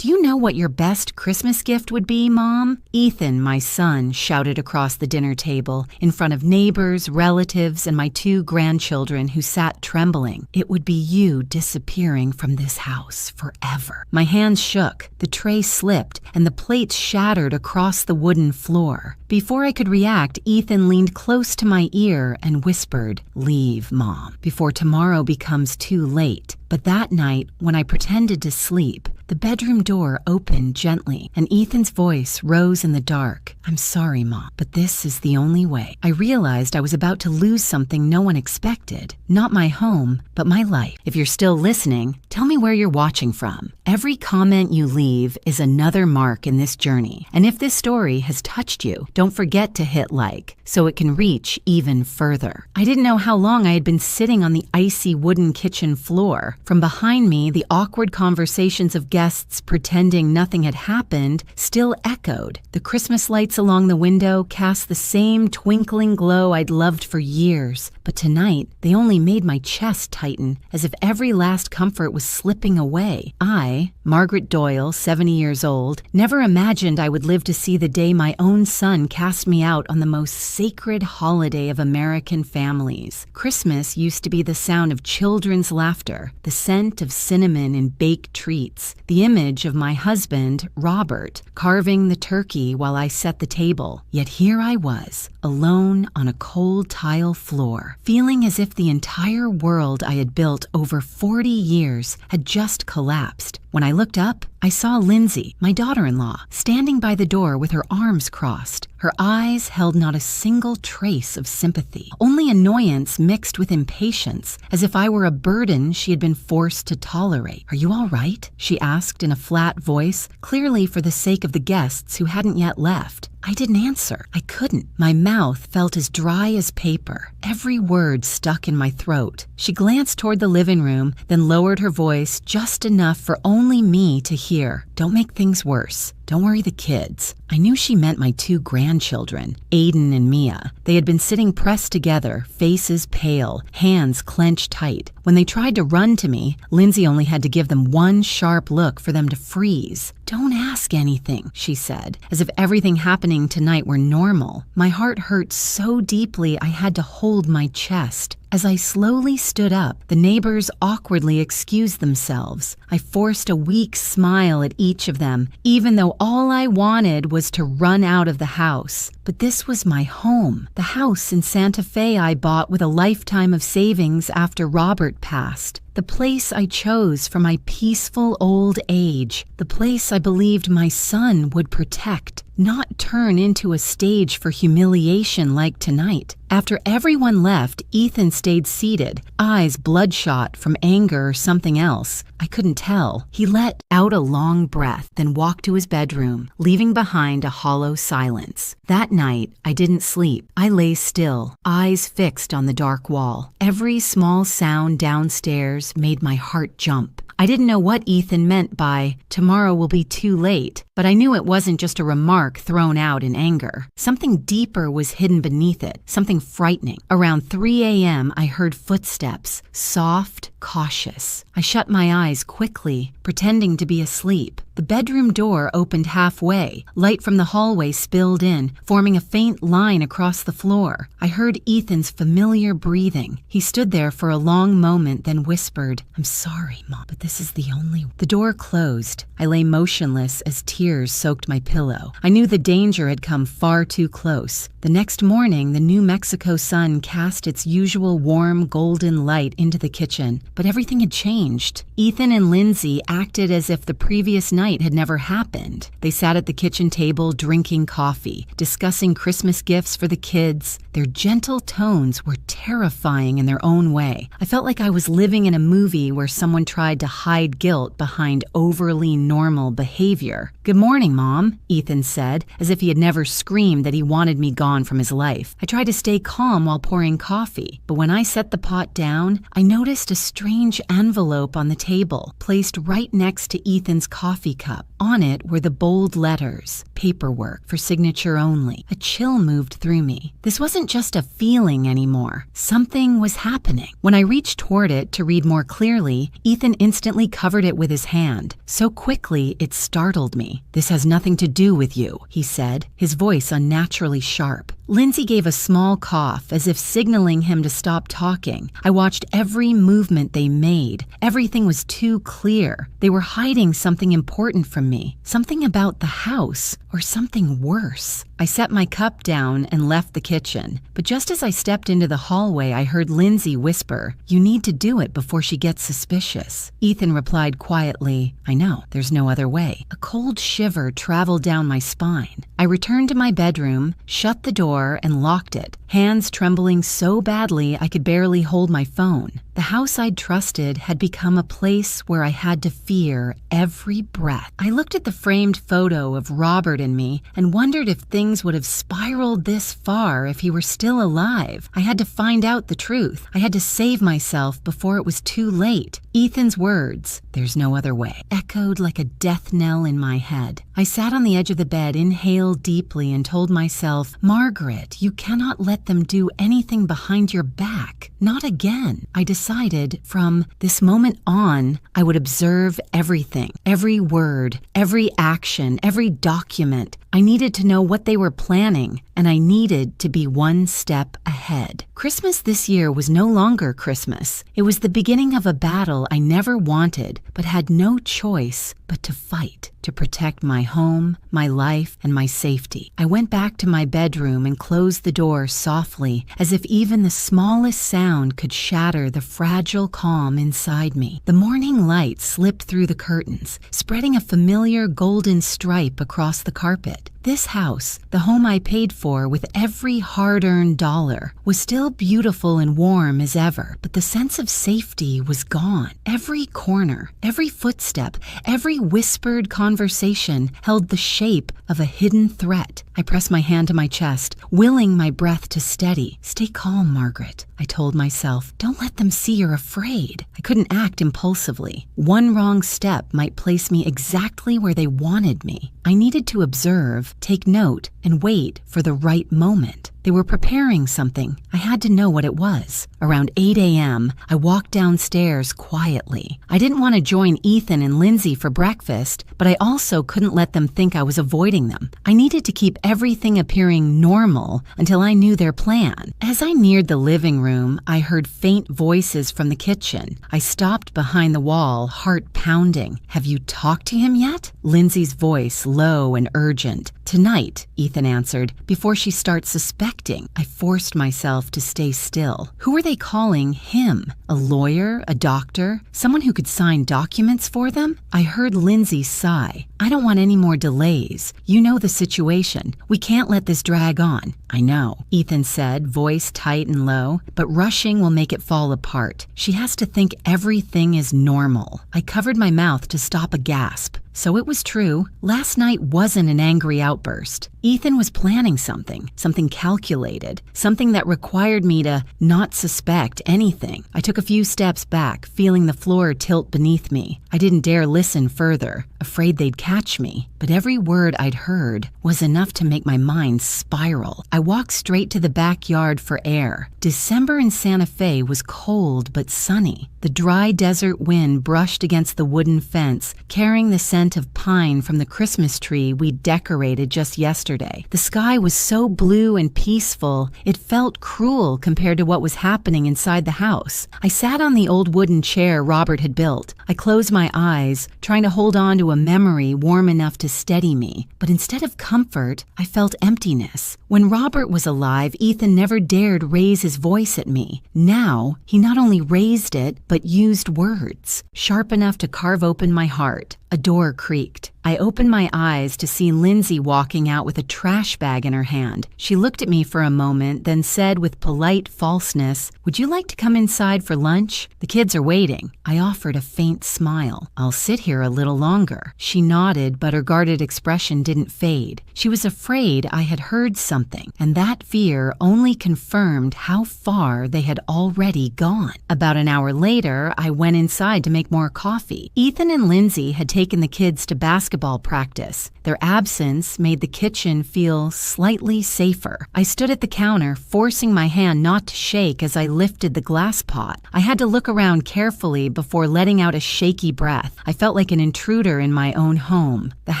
"Do you know what your best Christmas gift would be, Mom?" Ethan, my son, shouted across the dinner table in front of neighbors, relatives, and my 2 grandchildren who sat trembling. "It would be you disappearing from this house forever." My hands shook, the tray slipped, and the plates shattered across the wooden floor. Before I could react, Ethan leaned close to my ear and whispered, "Leave, Mom, before tomorrow becomes too late." But that night, when I pretended to sleep, the bedroom door opened gently, and Ethan's voice rose in the dark. "I'm sorry, Mom, but this is the only way." I realized I was about to lose something no one expected. Not my home, but my life. If you're still listening, tell me where you're watching from. Every comment you leave is another mark in this journey. And if this story has touched you, don't forget to hit like, so it can reach even further. I didn't know how long I had been sitting on the icy wooden kitchen floor. From behind me, the awkward conversations of guests pretending nothing had happened still echoed. The Christmas lights along the window cast the same twinkling glow I'd loved for years. But tonight, they only made my chest tighten, as if every last comfort was slipping away. I, Margaret Doyle, 70 years old, never imagined I would live to see the day my own son cast me out on the most sacred holiday of American families. Christmas used to be the sound of children's laughter, the scent of cinnamon in baked treats, the image of my husband, Robert, carving the turkey while I set the table. Yet here I was, alone on a cold tile floor, feeling as if the entire world I had built over 40 years had just collapsed. When I looked up, I saw Lindsay, my daughter-in-law, standing by the door with her arms crossed. Her eyes held not a single trace of sympathy, only annoyance mixed with impatience, as if I were a burden she had been forced to tolerate. "Are you all right?" she asked in a flat voice, clearly for the sake of the guests who hadn't yet left. I didn't answer. I couldn't. My mouth felt as dry as paper. Every word stuck in my throat. She glanced toward the living room, then lowered her voice just enough for only me to hear. "Don't make things worse. Don't worry the kids." I knew she meant my 2 grandchildren, Aiden and Mia. They had been sitting pressed together, faces pale, hands clenched tight. When they tried to run to me, Lindsay only had to give them one sharp look for them to freeze. "Don't ask anything," she said, as if everything happening tonight were normal. My heart hurt so deeply I had to hold my chest. As I slowly stood up, the neighbors awkwardly excused themselves. I forced a weak smile at each of them, even though all I wanted was to run out of the house. But this was my home, the house in Santa Fe I bought with a lifetime of savings after Robert passed. The place I chose for my peaceful old age, the place I believed my son would protect, not turn into a stage for humiliation like tonight. After everyone left, Ethan stayed seated, eyes bloodshot from anger or something else. I couldn't tell. He let out a long breath, then walked to his bedroom, leaving behind a hollow silence. That night, I didn't sleep. I lay still, eyes fixed on the dark wall. Every small sound downstairs made my heart jump. I didn't know what Ethan meant by, "Tomorrow will be too late," but I knew it wasn't just a remark thrown out in anger. Something deeper was hidden beneath it, something frightening. Around 3 a.m., I heard footsteps, soft, cautious. I shut my eyes quickly, pretending to be asleep. The bedroom door opened halfway. Light from the hallway spilled in, forming a faint line across the floor. I heard Ethan's familiar breathing. He stood there for a long moment, then whispered, "I'm sorry, Mom, but this is the only..." The door closed. I lay motionless as tears soaked my pillow. I knew the danger had come far too close. The next morning, the New Mexico sun cast its usual warm, golden light into the kitchen, but everything had changed. Ethan and Lindsay acted as if the previous night had never happened. They sat at the kitchen table drinking coffee, discussing Christmas gifts for the kids. Their gentle tones were terrifying in their own way. I felt like I was living in a movie where someone tried to hide guilt behind overly normal behavior. "Good morning, Mom," Ethan said, as if he had never screamed that he wanted me gone from his life. I tried to stay calm while pouring coffee, but when I set the pot down, I noticed a strange envelope on the table, placed right next to Ethan's coffee cup. On it were the bold letters, paperwork for signature only. A chill moved through me. This wasn't just a feeling anymore. Something was happening. When I reached toward it to read more clearly, Ethan instantly covered it with his hand. So quickly, it startled me. "This has nothing to do with you," he said, his voice unnaturally sharp. Lindsay gave a small cough, as if signaling him to stop talking. I watched every movement they made. Everything was too clear. They were hiding something important from me. Something about the house, or something worse. I set my cup down and left the kitchen. But just as I stepped into the hallway, I heard Lindsay whisper, "You need to do it before she gets suspicious." Ethan replied quietly, "I know, there's no other way." A cold shiver traveled down my spine. I returned to my bedroom, shut the door, and locked it, hands trembling so badly I could barely hold my phone. The house I'd trusted had become a place where I had to fear every breath. I looked at the framed photo of Robert and me and wondered if things would have spiraled this far if he were still alive. I had to find out the truth. I had to save myself before it was too late. Ethan's words, "There's no other way," echoed like a death knell in my head. I sat on the edge of the bed, inhaled deeply, and told myself, "Margaret, you cannot let them do anything behind your back. Not again." I decided from this moment on, I would observe everything, every word, every action, every document. I needed to know what they were planning, and I needed to be one step ahead. Christmas this year was no longer Christmas. It was the beginning of a battle I never wanted, but had no choice but to fight, to protect my home, my life, and my safety. I went back to my bedroom and closed the door softly, as if even the smallest sound could shatter the fragile calm inside me. The morning light slipped through the curtains, spreading a familiar golden stripe across the carpet. This house, the home I paid for with every hard-earned dollar, was still beautiful and warm as ever, but the sense of safety was gone. Every corner, every footstep, every whispered conversation held the shape of a hidden threat. I pressed my hand to my chest, willing my breath to steady. "Stay calm, Margaret," I told myself. "Don't let them see you're afraid." I couldn't act impulsively. One wrong step might place me exactly where they wanted me. I needed to observe, take note, and wait for the right moment. They were preparing something. I had to know what it was. Around 8 a.m., I walked downstairs quietly. I didn't want to join Ethan and Lindsay for breakfast, but I also couldn't let them think I was avoiding them. I needed to keep everything appearing normal until I knew their plan. As I neared the living room, I heard faint voices from the kitchen. I stopped behind the wall, heart pounding. "Have you talked to him yet?" Lindsay's voice, low and urgent. "Tonight," Ethan answered, "before she starts suspecting." I forced myself to stay still. Who were they calling him? A lawyer? A doctor? Someone who could sign documents for them? I heard Lindsay sigh. "I don't want any more delays. You know the situation. We can't let this drag on." "I know," Ethan said, voice tight and low, "but rushing will make it fall apart. She has to think everything is normal." I covered my mouth to stop a gasp. So it was true. Last night wasn't an angry outburst. Ethan was planning something calculated, something that required me to not suspect anything. I took a few steps back, feeling the floor tilt beneath me. I didn't dare listen further, afraid they'd catch me. But every word I'd heard was enough to make my mind spiral. I walked straight to the backyard for air. December in Santa Fe was cold but sunny. The dry desert wind brushed against the wooden fence, carrying the scent of pine from the Christmas tree we'd decorated just yesterday. The sky was so blue and peaceful, it felt cruel compared to what was happening inside the house. I sat on the old wooden chair Robert had built. I closed my eyes, trying to hold on to a memory warm enough to steady me. But instead of comfort, I felt emptiness. When Robert was alive, Ethan never dared raise his voice at me. Now, he not only raised it, but used words, sharp enough to carve open my heart. A door creaked. I opened my eyes to see Lindsay walking out with a trash bag in her hand. She looked at me for a moment, then said with polite falseness, "Would you like to come inside for lunch? The kids are waiting." I offered a faint smile. "I'll sit here a little longer." She nodded, but her guarded expression didn't fade. She was afraid I had heard something, and that fear only confirmed how far they had already gone. About an hour later, I went inside to make more coffee. Ethan and Lindsay had taken the kids to basketball basketball practice. Their absence made the kitchen feel slightly safer. I stood at the counter, forcing my hand not to shake as I lifted the glass pot. I had to look around carefully before letting out a shaky breath. I felt like an intruder in my own home, the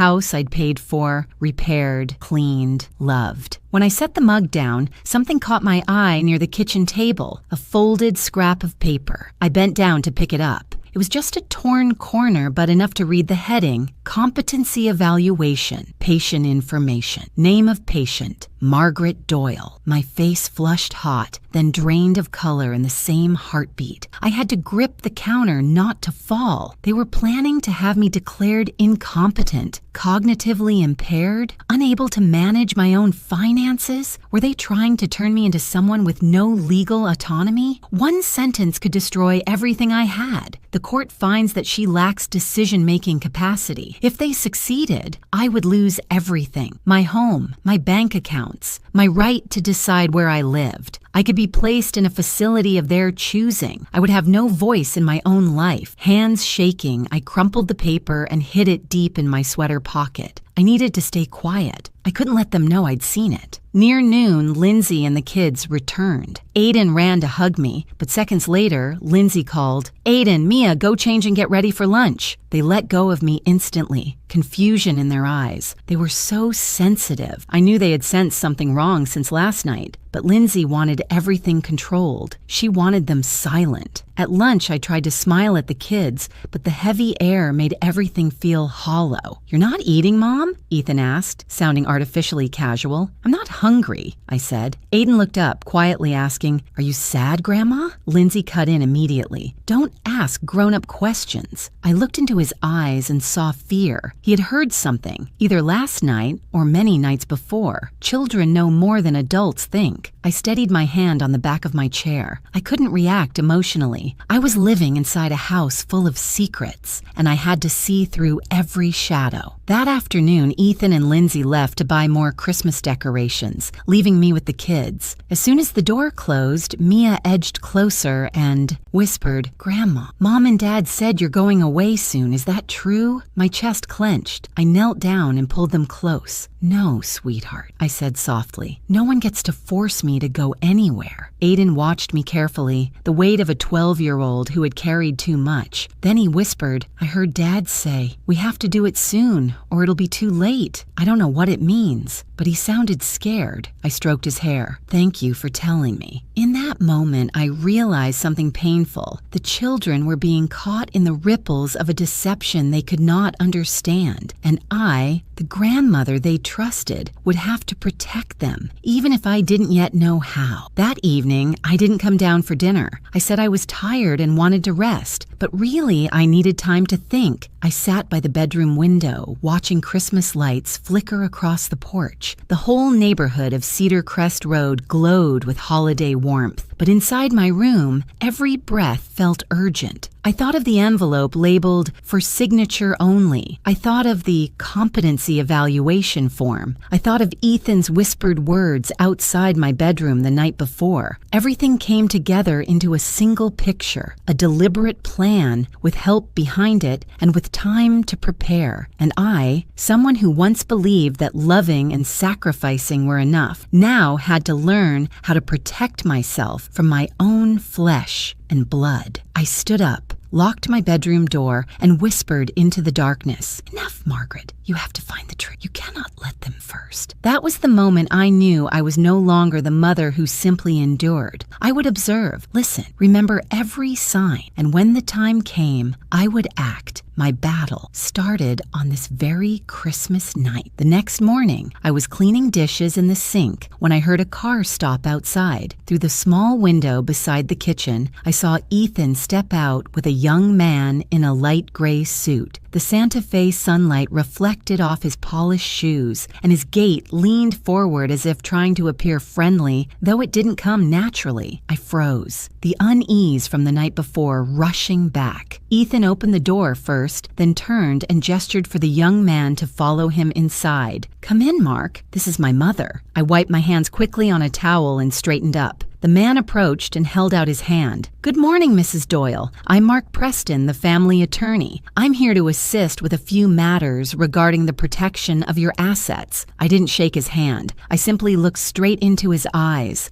house I'd paid for, repaired, cleaned, loved. When I set the mug down, something caught my eye near the kitchen table, a folded scrap of paper. I bent down to pick it up. It was just a torn corner, but enough to read the heading, Competency Evaluation, Patient Information. Name of patient, Margaret Doyle. My face flushed hot, then drained of color in the same heartbeat. I had to grip the counter not to fall. They were planning to have me declared incompetent, cognitively impaired, unable to manage my own finances. Were they trying to turn me into someone with no legal autonomy? One sentence could destroy everything I had. The court finds that she lacks decision-making capacity. If they succeeded, I would lose everything. My home, my bank accounts, my right to decide where I lived. I could be placed in a facility of their choosing. I would have no voice in my own life. Hands shaking, I crumpled the paper and hid it deep in my sweater pocket. I needed to stay quiet. I couldn't let them know I'd seen it. Near noon, Lindsay and the kids returned. Aiden ran to hug me, but seconds later, Lindsay called, "Aiden, Mia, go change and get ready for lunch." They let go of me instantly, confusion in their eyes. They were so sensitive. I knew they had sensed something wrong since last night, but Lindsay wanted everything controlled. She wanted them silent. At lunch, I tried to smile at the kids, but the heavy air made everything feel hollow. "You're not eating, Mom?" Ethan asked, sounding artificially casual. "I'm not hungry," I said. Aiden looked up, quietly asking, "Are you sad, Grandma?" Lindsay cut in immediately. "Don't ask grown-up questions." I looked into his eyes and saw fear. He had heard something, either last night or many nights before. Children know more than adults think. I steadied my hand on the back of my chair. I couldn't react emotionally. I was living inside a house full of secrets, and I had to see through every shadow. That afternoon, Ethan and Lindsay left to buy more Christmas decorations, leaving me with the kids. As soon as the door closed, Mia edged closer and whispered, "Grandma, Mom and Dad said you're going away soon. Is that true?" My chest clenched. I knelt down and pulled them close. "No, sweetheart," I said softly. "No one gets to force me to go anywhere." Aiden watched me carefully, the weight of a 12-year-old who had carried too much. Then he whispered, "I heard Dad say, we have to do it soon, or it'll be too late. I don't know what it means." But he sounded scared. I stroked his hair. "Thank you for telling me." In that moment, I realized something painful. The children were being caught in the ripples of a deception they could not understand. And I, the grandmother they trusted, would have to protect them, even if I didn't yet know how. That evening, I didn't come down for dinner. I said I was tired and wanted to rest, but really I needed time to think. I sat by the bedroom window, watching Christmas lights flicker across the porch. The whole neighborhood of Cedar Crest Road glowed with holiday warmth, but inside my room, every breath felt urgent. I thought of the envelope labeled "for signature only." I thought of the competency evaluation form. I thought of Ethan's whispered words outside my bedroom the night before. Everything came together into a single picture, a deliberate plan with help behind it and with time to prepare. And I, someone who once believed that loving and sacrificing were enough, now had to learn how to protect myself from my own flesh and blood. I stood up, locked my bedroom door, and whispered into the darkness, "Enough, Margaret. You have to find the truth. You cannot let them first." That was the moment I knew I was no longer the mother who simply endured. I would observe, listen, remember every sign, and when the time came, I would act. My battle started on this very Christmas night. The next morning, I was cleaning dishes in the sink when I heard a car stop outside. Through the small window beside the kitchen, I saw Ethan step out with a young man in a light gray suit. The Santa Fe sunlight reflected off his polished shoes, and his gait leaned forward as if trying to appear friendly, though it didn't come naturally. I froze, the unease from the night before rushing back. Ethan opened the door first, then turned and gestured for the young man to follow him inside. "Come in, Mark. This is my mother." I wiped my hands quickly on a towel and straightened up. The man approached and held out his hand. "Good morning, Mrs. Doyle. I'm Mark Preston, the family attorney. I'm here to assist with a few matters regarding the protection of your assets." I didn't shake his hand. I simply looked straight into his eyes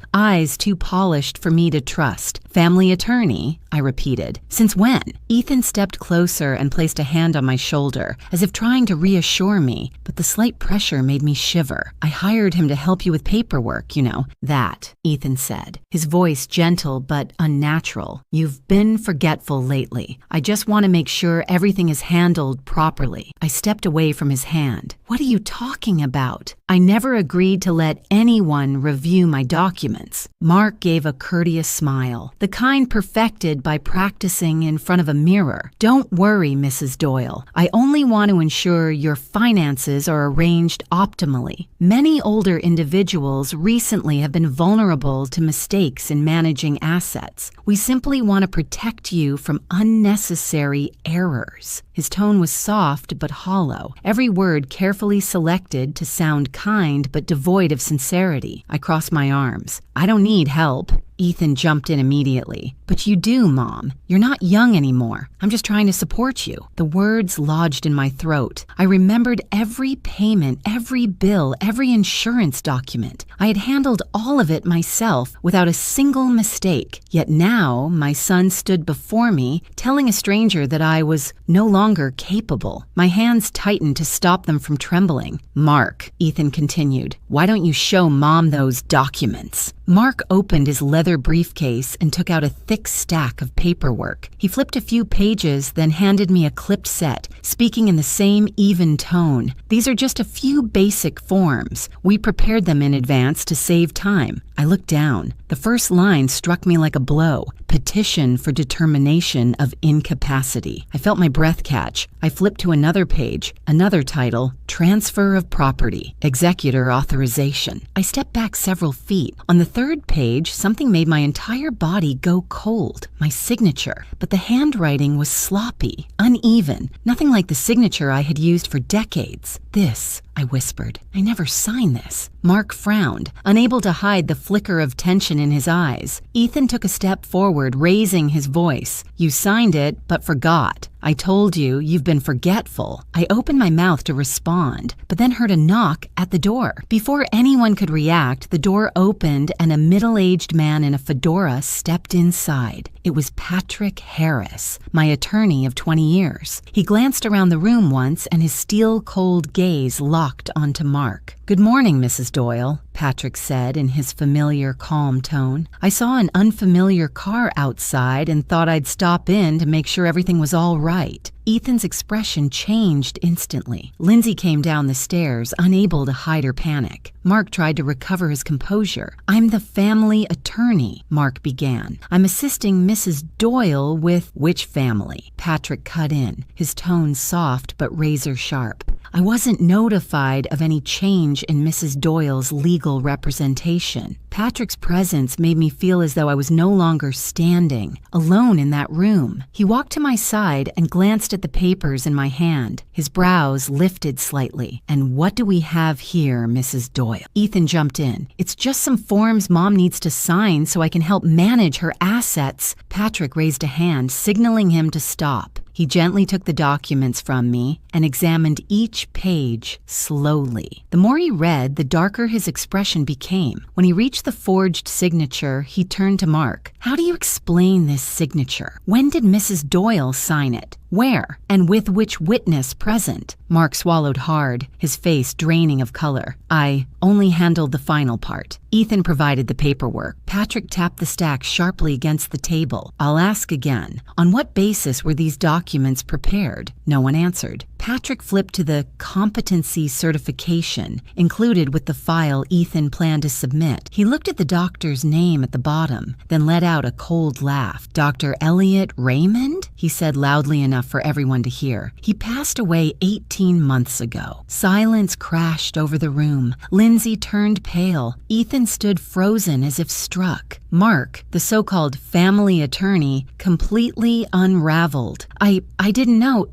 too polished for me to trust. "Family attorney?" I repeated. "Since when?" Ethan stepped closer and placed a hand on my shoulder, as if trying to reassure me, but the slight pressure made me shiver. "I hired him to help you with paperwork, you know." "That," Ethan said, his voice gentle but unnatural. "You've been forgetful lately. I just want to make sure everything is handled properly." I stepped away from his hand. "What are you talking about? I never agreed to let anyone review my documents." Mark gave a courteous smile, the kind perfected by practicing in front of a mirror. "Don't worry, Mrs. Doyle. I only want to ensure your finances are arranged optimally. Many older individuals recently have been vulnerable to mistakes in managing assets. We simply want to protect you from unnecessary errors." His tone was soft but hollow, every word carefully selected to sound kind but devoid of sincerity. I crossed my arms. "I don't need help." Ethan jumped in immediately. "But you do, Mom. You're not young anymore. I'm just trying to support you." The words lodged in my throat. I remembered every payment, every bill, every insurance document. I had handled all of it myself without a single mistake. Yet now my son stood before me, telling a stranger that I was no longer capable. My hands tightened to stop them from trembling. "Mark," Ethan continued, "why don't you show Mom those documents?" Mark opened his leather briefcase and took out a thick stack of paperwork. He flipped a few pages, then handed me a clipped set, speaking in the same even tone. "These are just a few basic forms. We prepared them in advance to save time." I looked down. The first line struck me like a blow. "Petition for determination of incapacity." I felt my breath catch. I flipped to another page, another title, "Transfer of Property, Executor Authorization." I stepped back several feet. On the third page, something made my entire body go cold. My signature. But the handwriting was sloppy, uneven, nothing like the signature I had used for decades. "This," I whispered. "I never signed this." Mark frowned, unable to hide the flicker of tension in his eyes. Ethan took a step forward, raising his voice. "You signed it, but forgot. I told you, you've been forgetful." I opened my mouth to respond, but then heard a knock at the door. Before anyone could react, the door opened and a middle-aged man in a fedora stepped inside. It was Patrick Harris, my attorney of 20 years. He glanced around the room once and his steel-cold gaze locked onto Mark. "Good morning, Mrs. Doyle," Patrick said in his familiar, calm tone. "I saw an unfamiliar car outside and thought I'd stop in to make sure everything was all right." Ethan's expression changed instantly. Lindsay came down the stairs, unable to hide her panic. Mark tried to recover his composure. "I'm the family attorney," Mark began. "I'm assisting Mrs. Doyle with—" "Which family?" Patrick cut in, his tone soft but razor sharp. "I wasn't notified of any change in Mrs. Doyle's legal representation." Patrick's presence made me feel as though I was no longer standing, alone in that room. He walked to my side and glanced at the papers in my hand. His brows lifted slightly. "And what do we have here, Mrs. Doyle?" Ethan jumped in. "It's just some forms Mom needs to sign so I can help manage her assets." Patrick raised a hand, signaling him to stop. He gently took the documents from me and examined each page slowly. The more he read, the darker his expression became. When he reached the forged signature, he turned to Mark. "How do you explain this signature? When did Mrs. Doyle sign it? Where? And with which witness present?" Mark swallowed hard, his face draining of color. "I only handled the final part. Ethan provided the paperwork." Patrick tapped the stack sharply against the table. "I'll ask again. On what basis were these documents prepared?" No one answered. Patrick flipped to the competency certification included with the file Ethan planned to submit. He looked at the doctor's name at the bottom, then let out a cold laugh. "Dr. Elliot Raymond?" he said loudly enough for everyone to hear. "He passed away 18 months ago." Silence crashed over the room. Lindsay turned pale. Ethan stood frozen as if struck. Mark, the so-called family attorney, completely unraveled. I didn't know.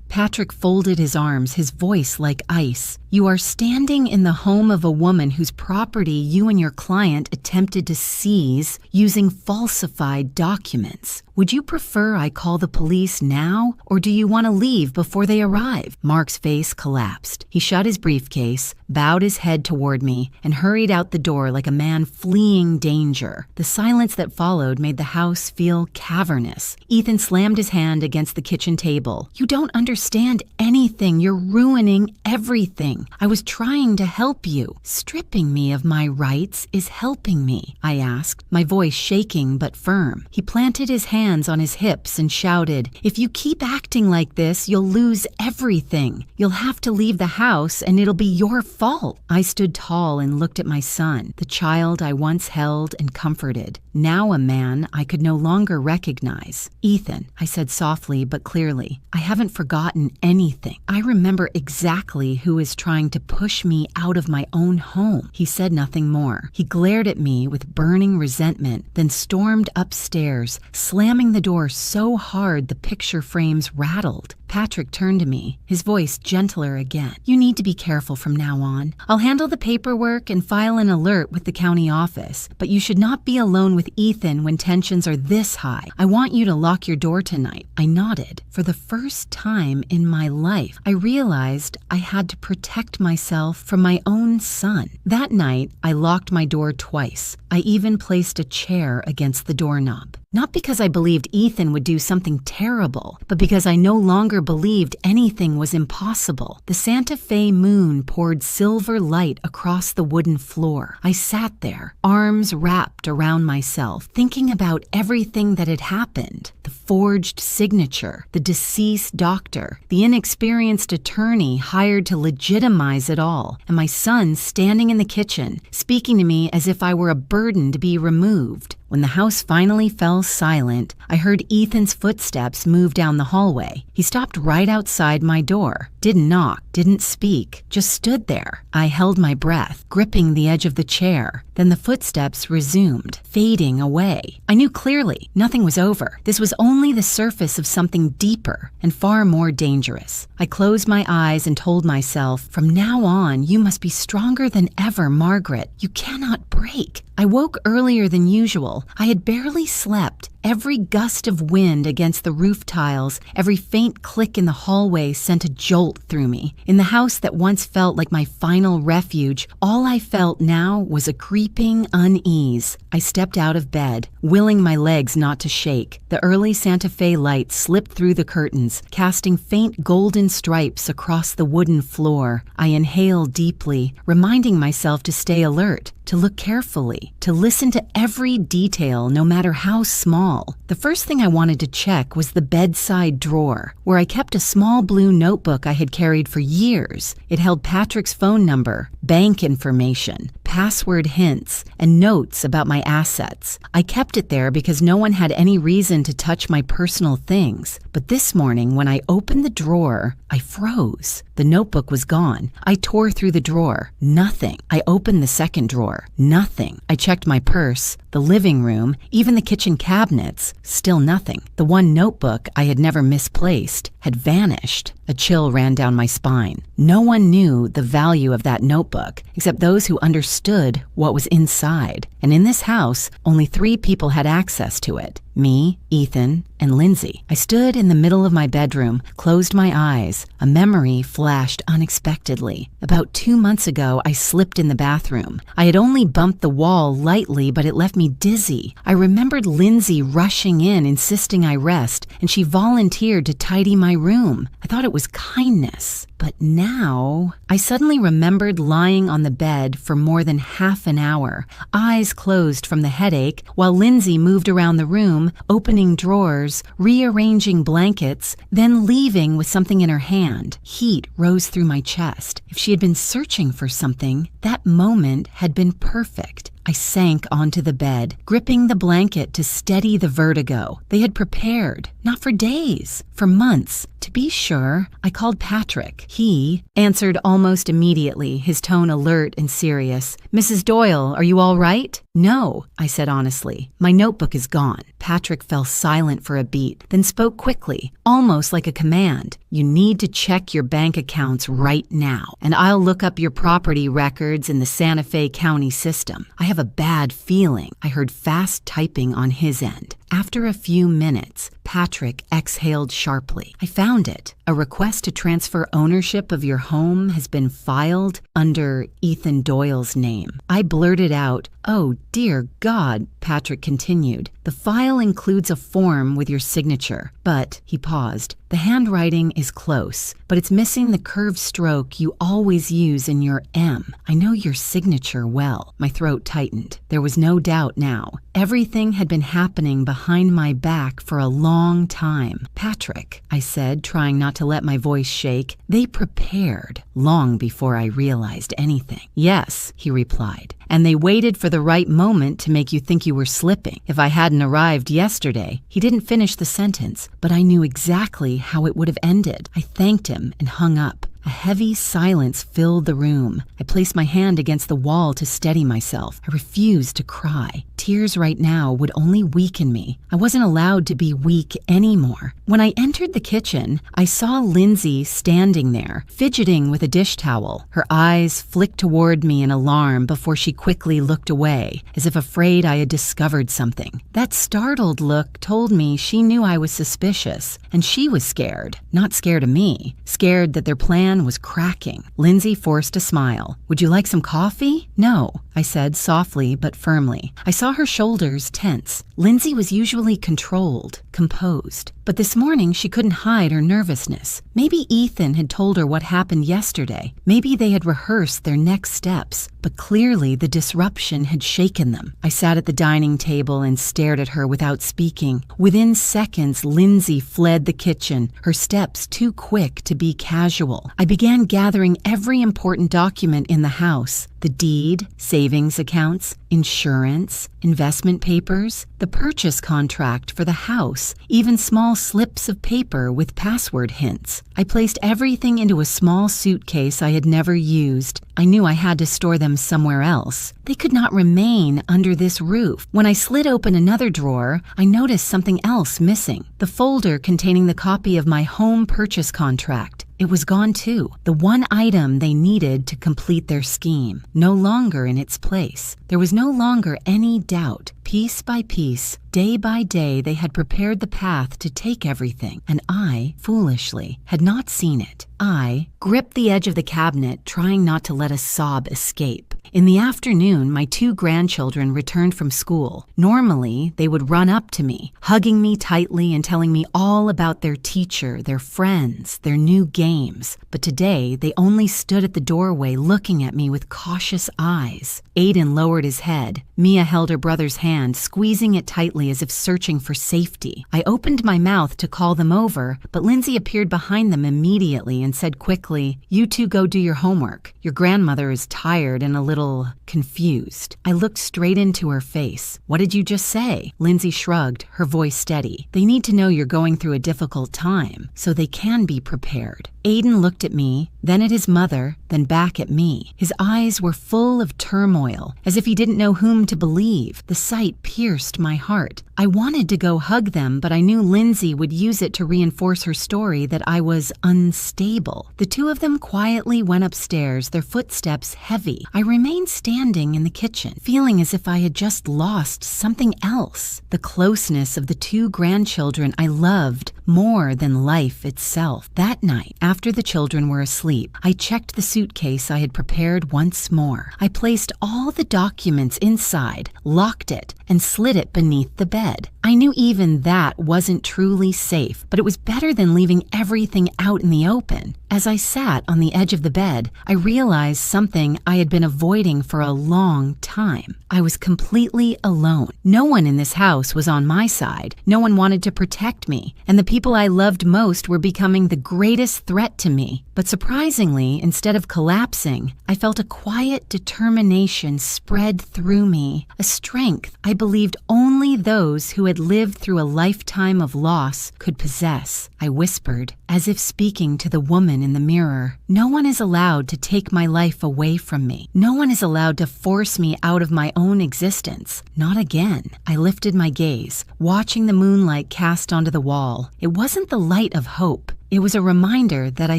Patrick Patrick folded his arms, his voice like ice. "You are standing in the home of a woman whose property you and your client attempted to seize using falsified documents. Would you prefer I call the police now, or do you want to leave before they arrive?" Mark's face collapsed. He shut his briefcase, bowed his head toward me, and hurried out the door like a man fleeing danger. The silence that followed made the house feel cavernous. Ethan slammed his hand against the kitchen table. "You don't understand anything. You're ruining everything. I was trying to help you." "Stripping me of my rights is helping me?" I asked, my voice shaking but firm. He planted his hands on his hips and shouted, "If you keep acting like this, you'll lose everything. You'll have to leave the house and it'll be your fault." I stood tall and looked at my son, the child I once held and comforted, now a man I could no longer recognize. "Ethan," I said softly but clearly, "I haven't forgotten anything. I remember exactly who is trying to push me out of my own home." He said nothing more. He glared at me with burning resentment, then stormed upstairs, slamming the door so hard the picture frames rattled. Patrick turned to me, his voice gentler again. "You need to be careful from now on. I'll handle the paperwork and file an alert with the county office, but you should not be alone with Ethan when tensions are this high. I want you to lock your door tonight." I nodded. For the first time in my life, I realized I had to protect myself from my own son. That night, I locked my door twice. I even placed a chair against the doorknob. Not because I believed Ethan would do something terrible, but because I no longer believed anything was impossible. The Santa Fe moon poured silver light across the wooden floor. I sat there, arms wrapped around myself, thinking about everything that had happened. The forged signature, the deceased doctor, the inexperienced attorney hired to legitimize it all, and my son standing in the kitchen, speaking to me as if I were a burden to be removed. When the house finally fell silent, I heard Ethan's footsteps move down the hallway. He stopped right outside my door, didn't knock, didn't speak, just stood there. I held my breath, gripping the edge of the chair. Then the footsteps resumed, fading away. I knew clearly nothing was over. This was only the surface of something deeper and far more dangerous. I closed my eyes and told myself, "From now on, you must be stronger than ever, Margaret. You cannot break." I woke earlier than usual. I had barely slept. Every gust of wind against the roof tiles, every faint click in the hallway sent a jolt through me. In the house that once felt like my final refuge, all I felt now was a creeping unease. I stepped out of bed, willing my legs not to shake. The early Santa Fe light slipped through the curtains, casting faint golden stripes across the wooden floor. I inhaled deeply, reminding myself to stay alert, to look carefully, to listen to every detail, no matter how small. The first thing I wanted to check was the bedside drawer, where I kept a small blue notebook I had carried for years. It held Patrick's phone number, bank information, password hints, and notes about my assets. I kept it there because no one had any reason to touch my personal things. But this morning, when I opened the drawer, I froze. The notebook was gone. I tore through the drawer. Nothing. I opened the second drawer. Nothing. I checked my purse, the living room, even the kitchen cabinets. Still nothing. The one notebook I had never misplaced had vanished. A chill ran down my spine. No one knew the value of that notebook, except those who understood what was inside. And in this house, only 3 people had access to it. Me, Ethan, and Lindsay. I stood in the middle of my bedroom, closed my eyes. A memory flashed unexpectedly. About 2 months ago, I slipped in the bathroom. I had only bumped the wall lightly, but it left me dizzy. I remembered Lindsay rushing in, insisting I rest, and she volunteered to tidy my room. I thought it was kindness. But now, I suddenly remembered lying on the bed for more than half an hour, eyes closed from the headache, while Lindsay moved around the room, opening drawers, rearranging blankets, then leaving with something in her hand. Heat rose through my chest. If she had been searching for something, that moment had been perfect. I I sank onto the bed, gripping the blanket to steady the vertigo. They had prepared, not for days, for months. To be sure, I called Patrick. He answered almost immediately, his tone alert and serious. "Mrs. Doyle, are you all right?" "No," I said honestly. "My notebook is gone." Patrick fell silent for a beat, then spoke quickly, almost like a command. "You need to check your bank accounts right now, and I'll look up your property records in the Santa Fe County system. I have a bad feeling." I heard fast typing on his end. After a few minutes, Patrick exhaled sharply. "I found it. A request to transfer ownership of your home has been filed under Ethan Doyle's name." I blurted out, "Oh, dear God," Patrick continued. "The file includes a form with your signature, but," he paused, "the handwriting is close, but it's missing the curved stroke you always use in your M. I know your signature well." My throat tightened. There was no doubt now. Everything had been happening behind my back for a long time. "Patrick," I said, trying not to let my voice shake, "they prepared long before I realized anything." "Yes," he replied, "and they waited for the right moment to make you think you were slipping. If I hadn't arrived yesterday," he didn't finish the sentence, but I knew exactly how it would have ended. I thanked him and hung up. A heavy silence filled the room. I placed my hand against the wall to steady myself. I refused to cry. Tears right now would only weaken me. I wasn't allowed to be weak anymore. When I entered the kitchen, I saw Lindsay standing there, fidgeting with a dish towel. Her eyes flicked toward me in alarm before she quickly looked away, as if afraid I had discovered something. That startled look told me she knew I was suspicious, and she was scared. Not scared of me, scared that their plan was cracking. Lindsay forced a smile. "Would you like some coffee?" "No," I said softly but firmly. I saw her shoulders tense. Lindsay was usually controlled, composed. But this morning she couldn't hide her nervousness. Maybe Ethan had told her what happened yesterday. Maybe they had rehearsed their next steps. But clearly the disruption had shaken them. I sat at the dining table and stared at her without speaking. Within seconds, Lindsay fled the kitchen, her steps too quick to be casual. I began gathering every important document in the house. The deed, savings accounts, insurance, investment papers, the purchase contract for the house, even small slips of paper with password hints. I placed everything into a small suitcase I had never used. I knew I had to store them somewhere else. They could not remain under this roof. When I slid open another drawer, I noticed something else missing. The folder containing the copy of my home purchase contract. It was gone too. The one item they needed to complete their scheme, no longer in its place. There was no longer any doubt. Piece by piece, day by day, they had prepared the path to take everything, and I, foolishly, had not seen it. I gripped the edge of the cabinet, trying not to let a sob escape. In the afternoon, my 2 grandchildren returned from school. Normally, they would run up to me, hugging me tightly and telling me all about their teacher, their friends, their new games. But today, they only stood at the doorway looking at me with cautious eyes. Aiden lowered his head. Mia held her brother's hand, squeezing it tightly as if searching for safety. I opened my mouth to call them over, but Lindsay appeared behind them immediately and said quickly, "You two go do your homework. Your grandmother is tired and a little confused." I looked straight into her face. "What did you just say?" Lindsay shrugged, her voice steady. "They need to know you're going through a difficult time, so they can be prepared." Aiden looked at me, then at his mother, then back at me. His eyes were full of turmoil, as if he didn't know whom to believe. The sight pierced my heart. I wanted to go hug them, but I knew Lindsay would use it to reinforce her story that I was unstable. The 2 of them quietly went upstairs, their footsteps heavy. I remained standing in the kitchen, feeling as if I had just lost something else. The closeness of the 2 grandchildren I loved more than life itself. That night, after the children were asleep, I checked the suitcase I had prepared once more. I placed all the documents inside, locked it, and slid it beneath the bed. I knew even that wasn't truly safe, but it was better than leaving everything out in the open. As I sat on the edge of the bed, I realized something I had been avoiding for a long time. I was completely alone. No one in this house was on my side. No one wanted to protect me, and the people people I loved most were becoming the greatest threat to me. But surprisingly, instead of collapsing, I felt a quiet determination spread through me, a strength I believed only those who had lived through a lifetime of loss could possess. I whispered, as if speaking to the woman in the mirror. No one is allowed to take my life away from me. No one is allowed to force me out of my own existence. Not again. I lifted my gaze, watching the moonlight cast onto the wall. It wasn't the light of hope. It was a reminder that I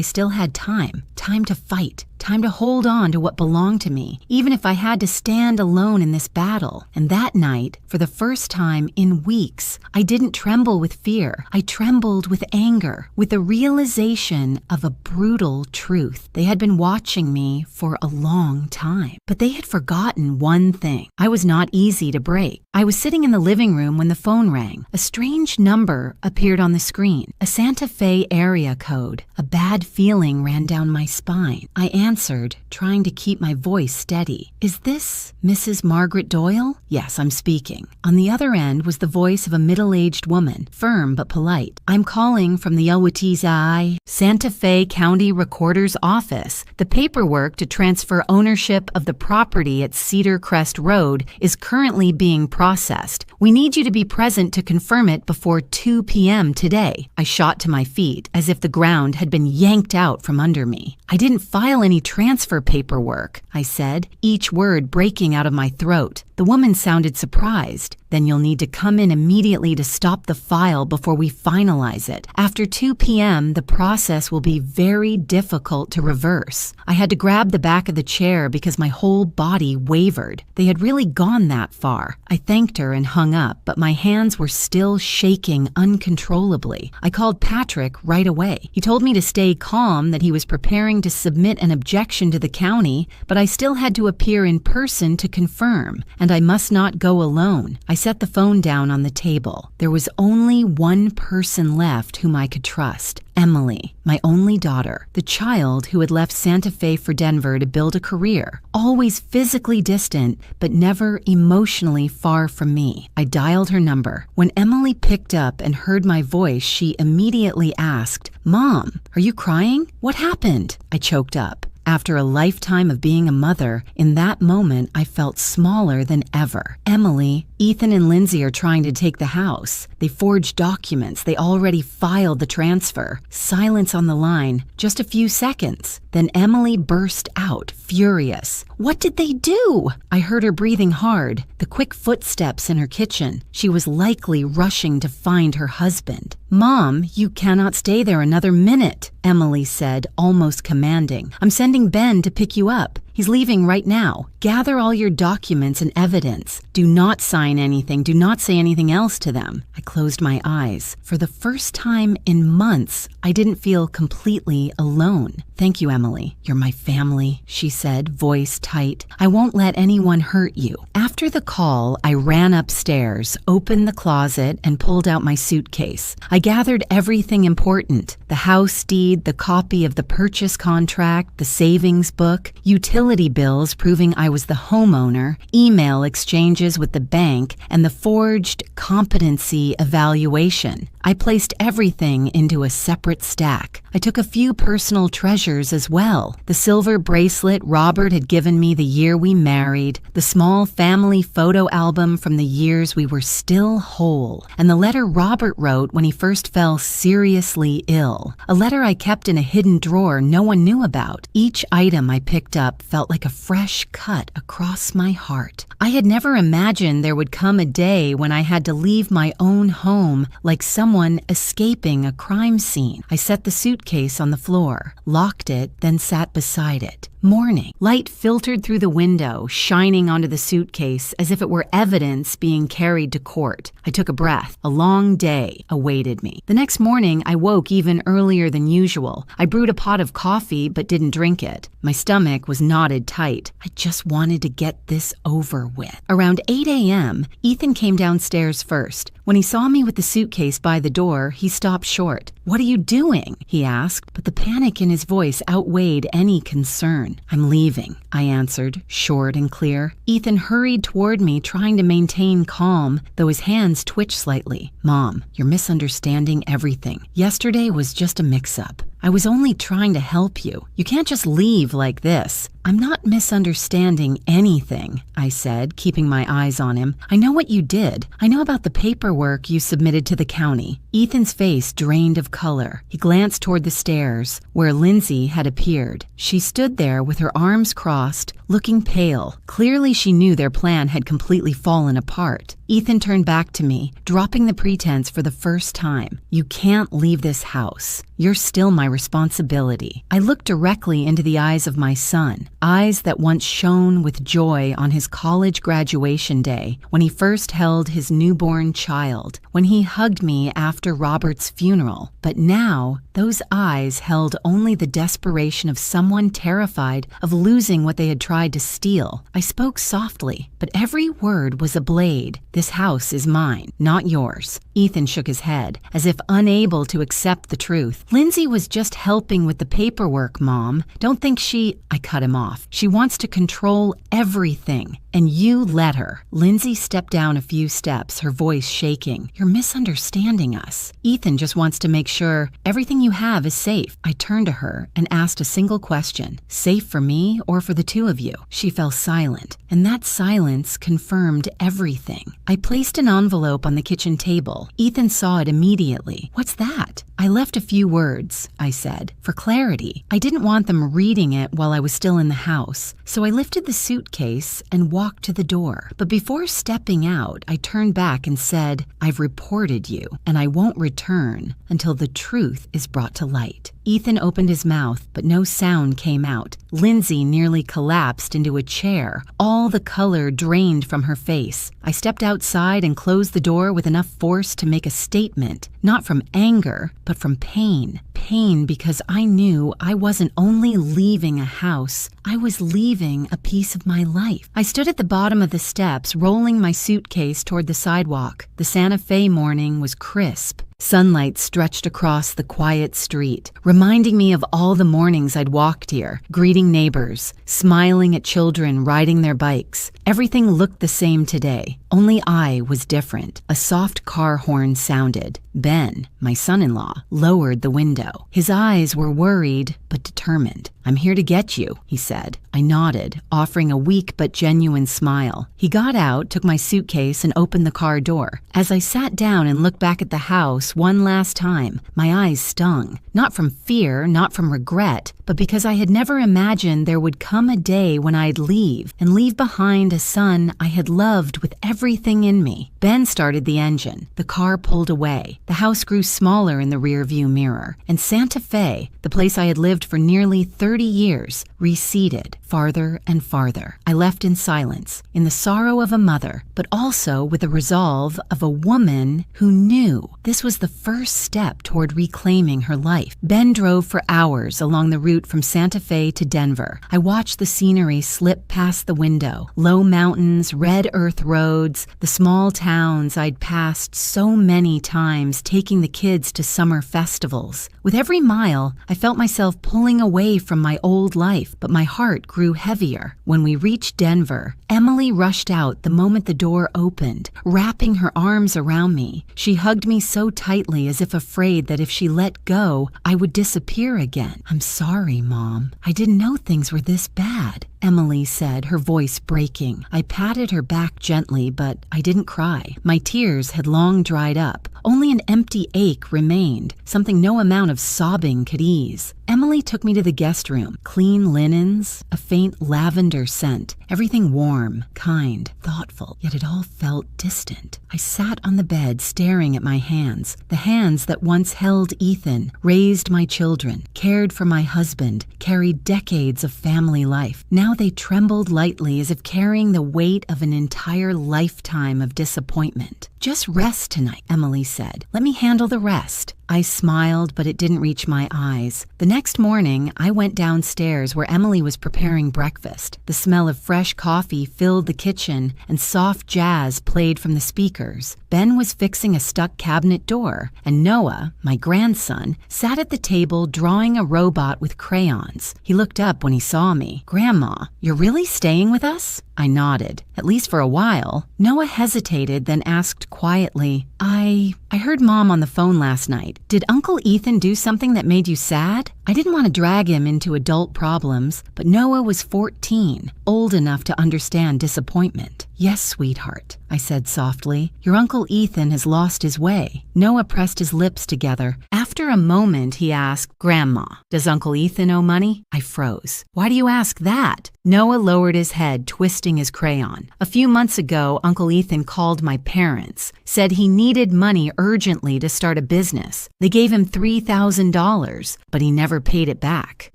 still had time to fight, time to hold on to what belonged to me, even if I had to stand alone in this battle. And that night, for the first time in weeks, I didn't tremble with fear. I trembled with anger, with the realization of a brutal truth. They had been watching me for a long time, but they had forgotten one thing. I was not easy to break. I was sitting in the living room when the phone rang. A strange number appeared on the screen, a Santa Fe area code. A bad feeling ran down my spine. I answered, trying to keep my voice steady. Is this Mrs. Margaret Doyle? Yes, I'm speaking. On the other end was the voice of a middle-aged woman, firm but polite. I'm calling from the Owatizai Santa Fe County Recorder's Office. The paperwork to transfer ownership of the property at Cedar Crest Road is currently being processed. We need you to be present to confirm it before 2 p.m. today. I shot to my feet as if the ground had been yanked out from under me. I didn't file any transfer paperwork, I said, each word breaking out of my throat. The woman sounded surprised. Then you'll need to come in immediately to stop the file before we finalize it. After 2 p.m., the process will be very difficult to reverse. I had to grab the back of the chair because my whole body wavered. They had really gone that far. I thanked her and hung up, but my hands were still shaking uncontrollably. I called Patrick right away. He told me to stay calm, that he was preparing to submit an objection to the county, but I still had to appear in person to confirm, and I must not go alone. I set the phone down on the table. There was only one person left whom I could trust. Emily, my only daughter, the child who had left Santa Fe for Denver to build a career, always physically distant, but never emotionally far from me. I dialed her number. When Emily picked up and heard my voice, she immediately asked, "Mom, are you crying? What happened?" I choked up. After a lifetime of being a mother, in that moment I felt smaller than ever. Emily, Ethan and Lindsay are trying to take the house. They forged documents. They already filed the transfer. Silence on the line. Just a few seconds. Then Emily burst out, furious. What did they do? I heard her breathing hard, the quick footsteps in her kitchen. She was likely rushing to find her husband. "Mom, you cannot stay there another minute," Emily said, almost commanding. "I'm sending Ben to pick you up. He's leaving right now. Gather all your documents and evidence. Do not sign anything. Do not say anything else to them." I closed my eyes. For the first time in months, I didn't feel completely alone. "Thank you, Emily. You're my family," she said, voice tight. "I won't let anyone hurt you." After the call, I ran upstairs, opened the closet, and pulled out my suitcase. I gathered everything important: the house deed, the copy of the purchase contract, the savings book, utility bills proving I was the homeowner, email exchanges with the bank, and the forged competency evaluation. I placed everything into a separate stack. I took a few personal treasures as well. The silver bracelet Robert had given me the year we married, the small family photo album from the years we were still whole, and the letter Robert wrote when he first fell seriously ill. A letter I kept in a hidden drawer no one knew about. Each item I picked up felt like a fresh cut across my heart. I had never imagined there would come a day when I had to leave my own home like someone escaping a crime scene. I set the suitcase on the floor, locked it, then sat beside it. Morning. Light filtered through the window, shining onto the suitcase as if it were evidence being carried to court. I took a breath. A long day awaited me. The next morning, I woke even earlier than usual. I brewed a pot of coffee but didn't drink it. My stomach was knotted tight. I just wanted to get this over with. Around 8 a.m., Ethan came downstairs first. When he saw me with the suitcase by the door, he stopped short. "What are you doing?" he asked, but the panic in his voice outweighed any concern. "I'm leaving," I answered, short and clear. Ethan hurried toward me, trying to maintain calm, though his hands twitched slightly. "Mom, you're misunderstanding everything. Yesterday was just a mix-up. I was only trying to help you. You can't just leave like this." "I'm not misunderstanding anything," I said, keeping my eyes on him. "I know what you did. I know about the paperwork you submitted to the county." Ethan's face drained of color. He glanced toward the stairs, where Lindsay had appeared. She stood there with her arms crossed, looking pale. Clearly she knew their plan had completely fallen apart. Ethan turned back to me, dropping the pretense for the first time. "You can't leave this house. You're still my responsibility." I looked directly into the eyes of my son, eyes that once shone with joy on his college graduation day, when he first held his newborn child, when he hugged me after Robert's funeral. But now, those eyes held only the desperation of someone terrified of losing what they had tried to steal. I spoke softly, but every word was a blade. "This house is mine, not yours." Ethan shook his head, as if unable to accept the truth. "Lindsay was just helping with the paperwork, Mom. Don't think she—" I cut him off. "She wants to control everything, and you let her." Lindsay stepped down a few steps, her voice shaking. "You're misunderstanding us. Ethan just wants to make sure everything you have is safe." I turned to her and asked a single question. "Safe for me or for the two of you?" She fell silent, and that silence confirmed everything. I placed an envelope on the kitchen table. Ethan saw it immediately. "What's that?" "I left a few words," I said, "for clarity. I didn't want them reading it while I was still in the house, so I lifted the suitcase and walked to the door. But before stepping out, I turned back and said, 'I've reported you, and I won't return until the truth is brought to light.'" Ethan opened his mouth, but no sound came out. Lindsay nearly collapsed into a chair. All the color drained from her face. I stepped outside and closed the door with enough force to make a statement, not from anger, but from pain. Pain because I knew I wasn't only leaving a house, I was leaving a piece of my life. I stood at the bottom of the steps, rolling my suitcase toward the sidewalk. The Santa Fe morning was crisp. Sunlight stretched across the quiet street, reminding me of all the mornings I'd walked here, greeting neighbors, smiling at children riding their bikes. Everything looked the same today, only I was different. A soft car horn sounded. Ben, my son-in-law, lowered the window. His eyes were worried but determined. "I'm here to get you," he said. I nodded, offering a weak but genuine smile. He got out, took my suitcase, and opened the car door. As I sat down and looked back at the house one last time, my eyes stung. Not from fear, not from regret, but because I had never imagined there would come a day when I'd leave, and leave behind a son I had loved with everything in me. Ben started the engine. The car pulled away. The house grew smaller in the rearview mirror, and Santa Fe, the place I had lived for nearly 30 years, receded farther and farther. I left in silence, in the sorrow of a mother, but also with the resolve of a woman who knew this was the first step toward reclaiming her life. Ben drove for hours along the route from Santa Fe to Denver. I watched the scenery slip past the window. Low mountains, red earth roads, the small towns I'd passed so many times taking the kids to summer festivals. With every mile, I felt myself pulling away from my old life, but my heart grew heavier. When we reached Denver, Emily rushed out the moment the door opened, wrapping her arms around me. She hugged me so tightly as if afraid that if she let go, I would disappear again. "I'm sorry, Mom. I didn't know things were this bad," Emily said, her voice breaking. I patted her back gently, but I didn't cry. My tears had long dried up. Only an empty ache remained, something no amount of sobbing could ease. Emily took me to the guest room. Clean linens, a faint lavender scent, everything warm, kind, thoughtful, yet it all felt distant. I sat on the bed staring at my hands, the hands that once held Ethan, raised my children, cared for my husband, carried decades of family life. Now they trembled lightly as if carrying the weight of an entire lifetime of disappointment. "Just rest tonight," Emily said. "Let me handle the rest." I smiled, but it didn't reach my eyes. The next morning, I went downstairs where Emily was preparing breakfast. The smell of fresh coffee filled the kitchen, and soft jazz played from the speakers. Ben was fixing a stuck cabinet door, and Noah, my grandson, sat at the table drawing a robot with crayons. He looked up when he saw me. "Grandma, you're really staying with us?" I nodded, at least for a while. Noah hesitated, then asked quietly, I heard Mom on the phone last night. Did Uncle Ethan do something that made you sad? I didn't want to drag him into adult problems, but Noah was 14, old enough to understand disappointment. "Yes, sweetheart," I said softly. "Your Uncle Ethan has lost his way." Noah pressed his lips together. After a moment, he asked, "Grandma, does Uncle Ethan owe money?" I froze. "Why do you ask that?" Noah lowered his head, twisting his crayon. "A few months ago, Uncle Ethan called my parents, said he needed money urgently to start a business. They gave him $3,000, but he never paid it back."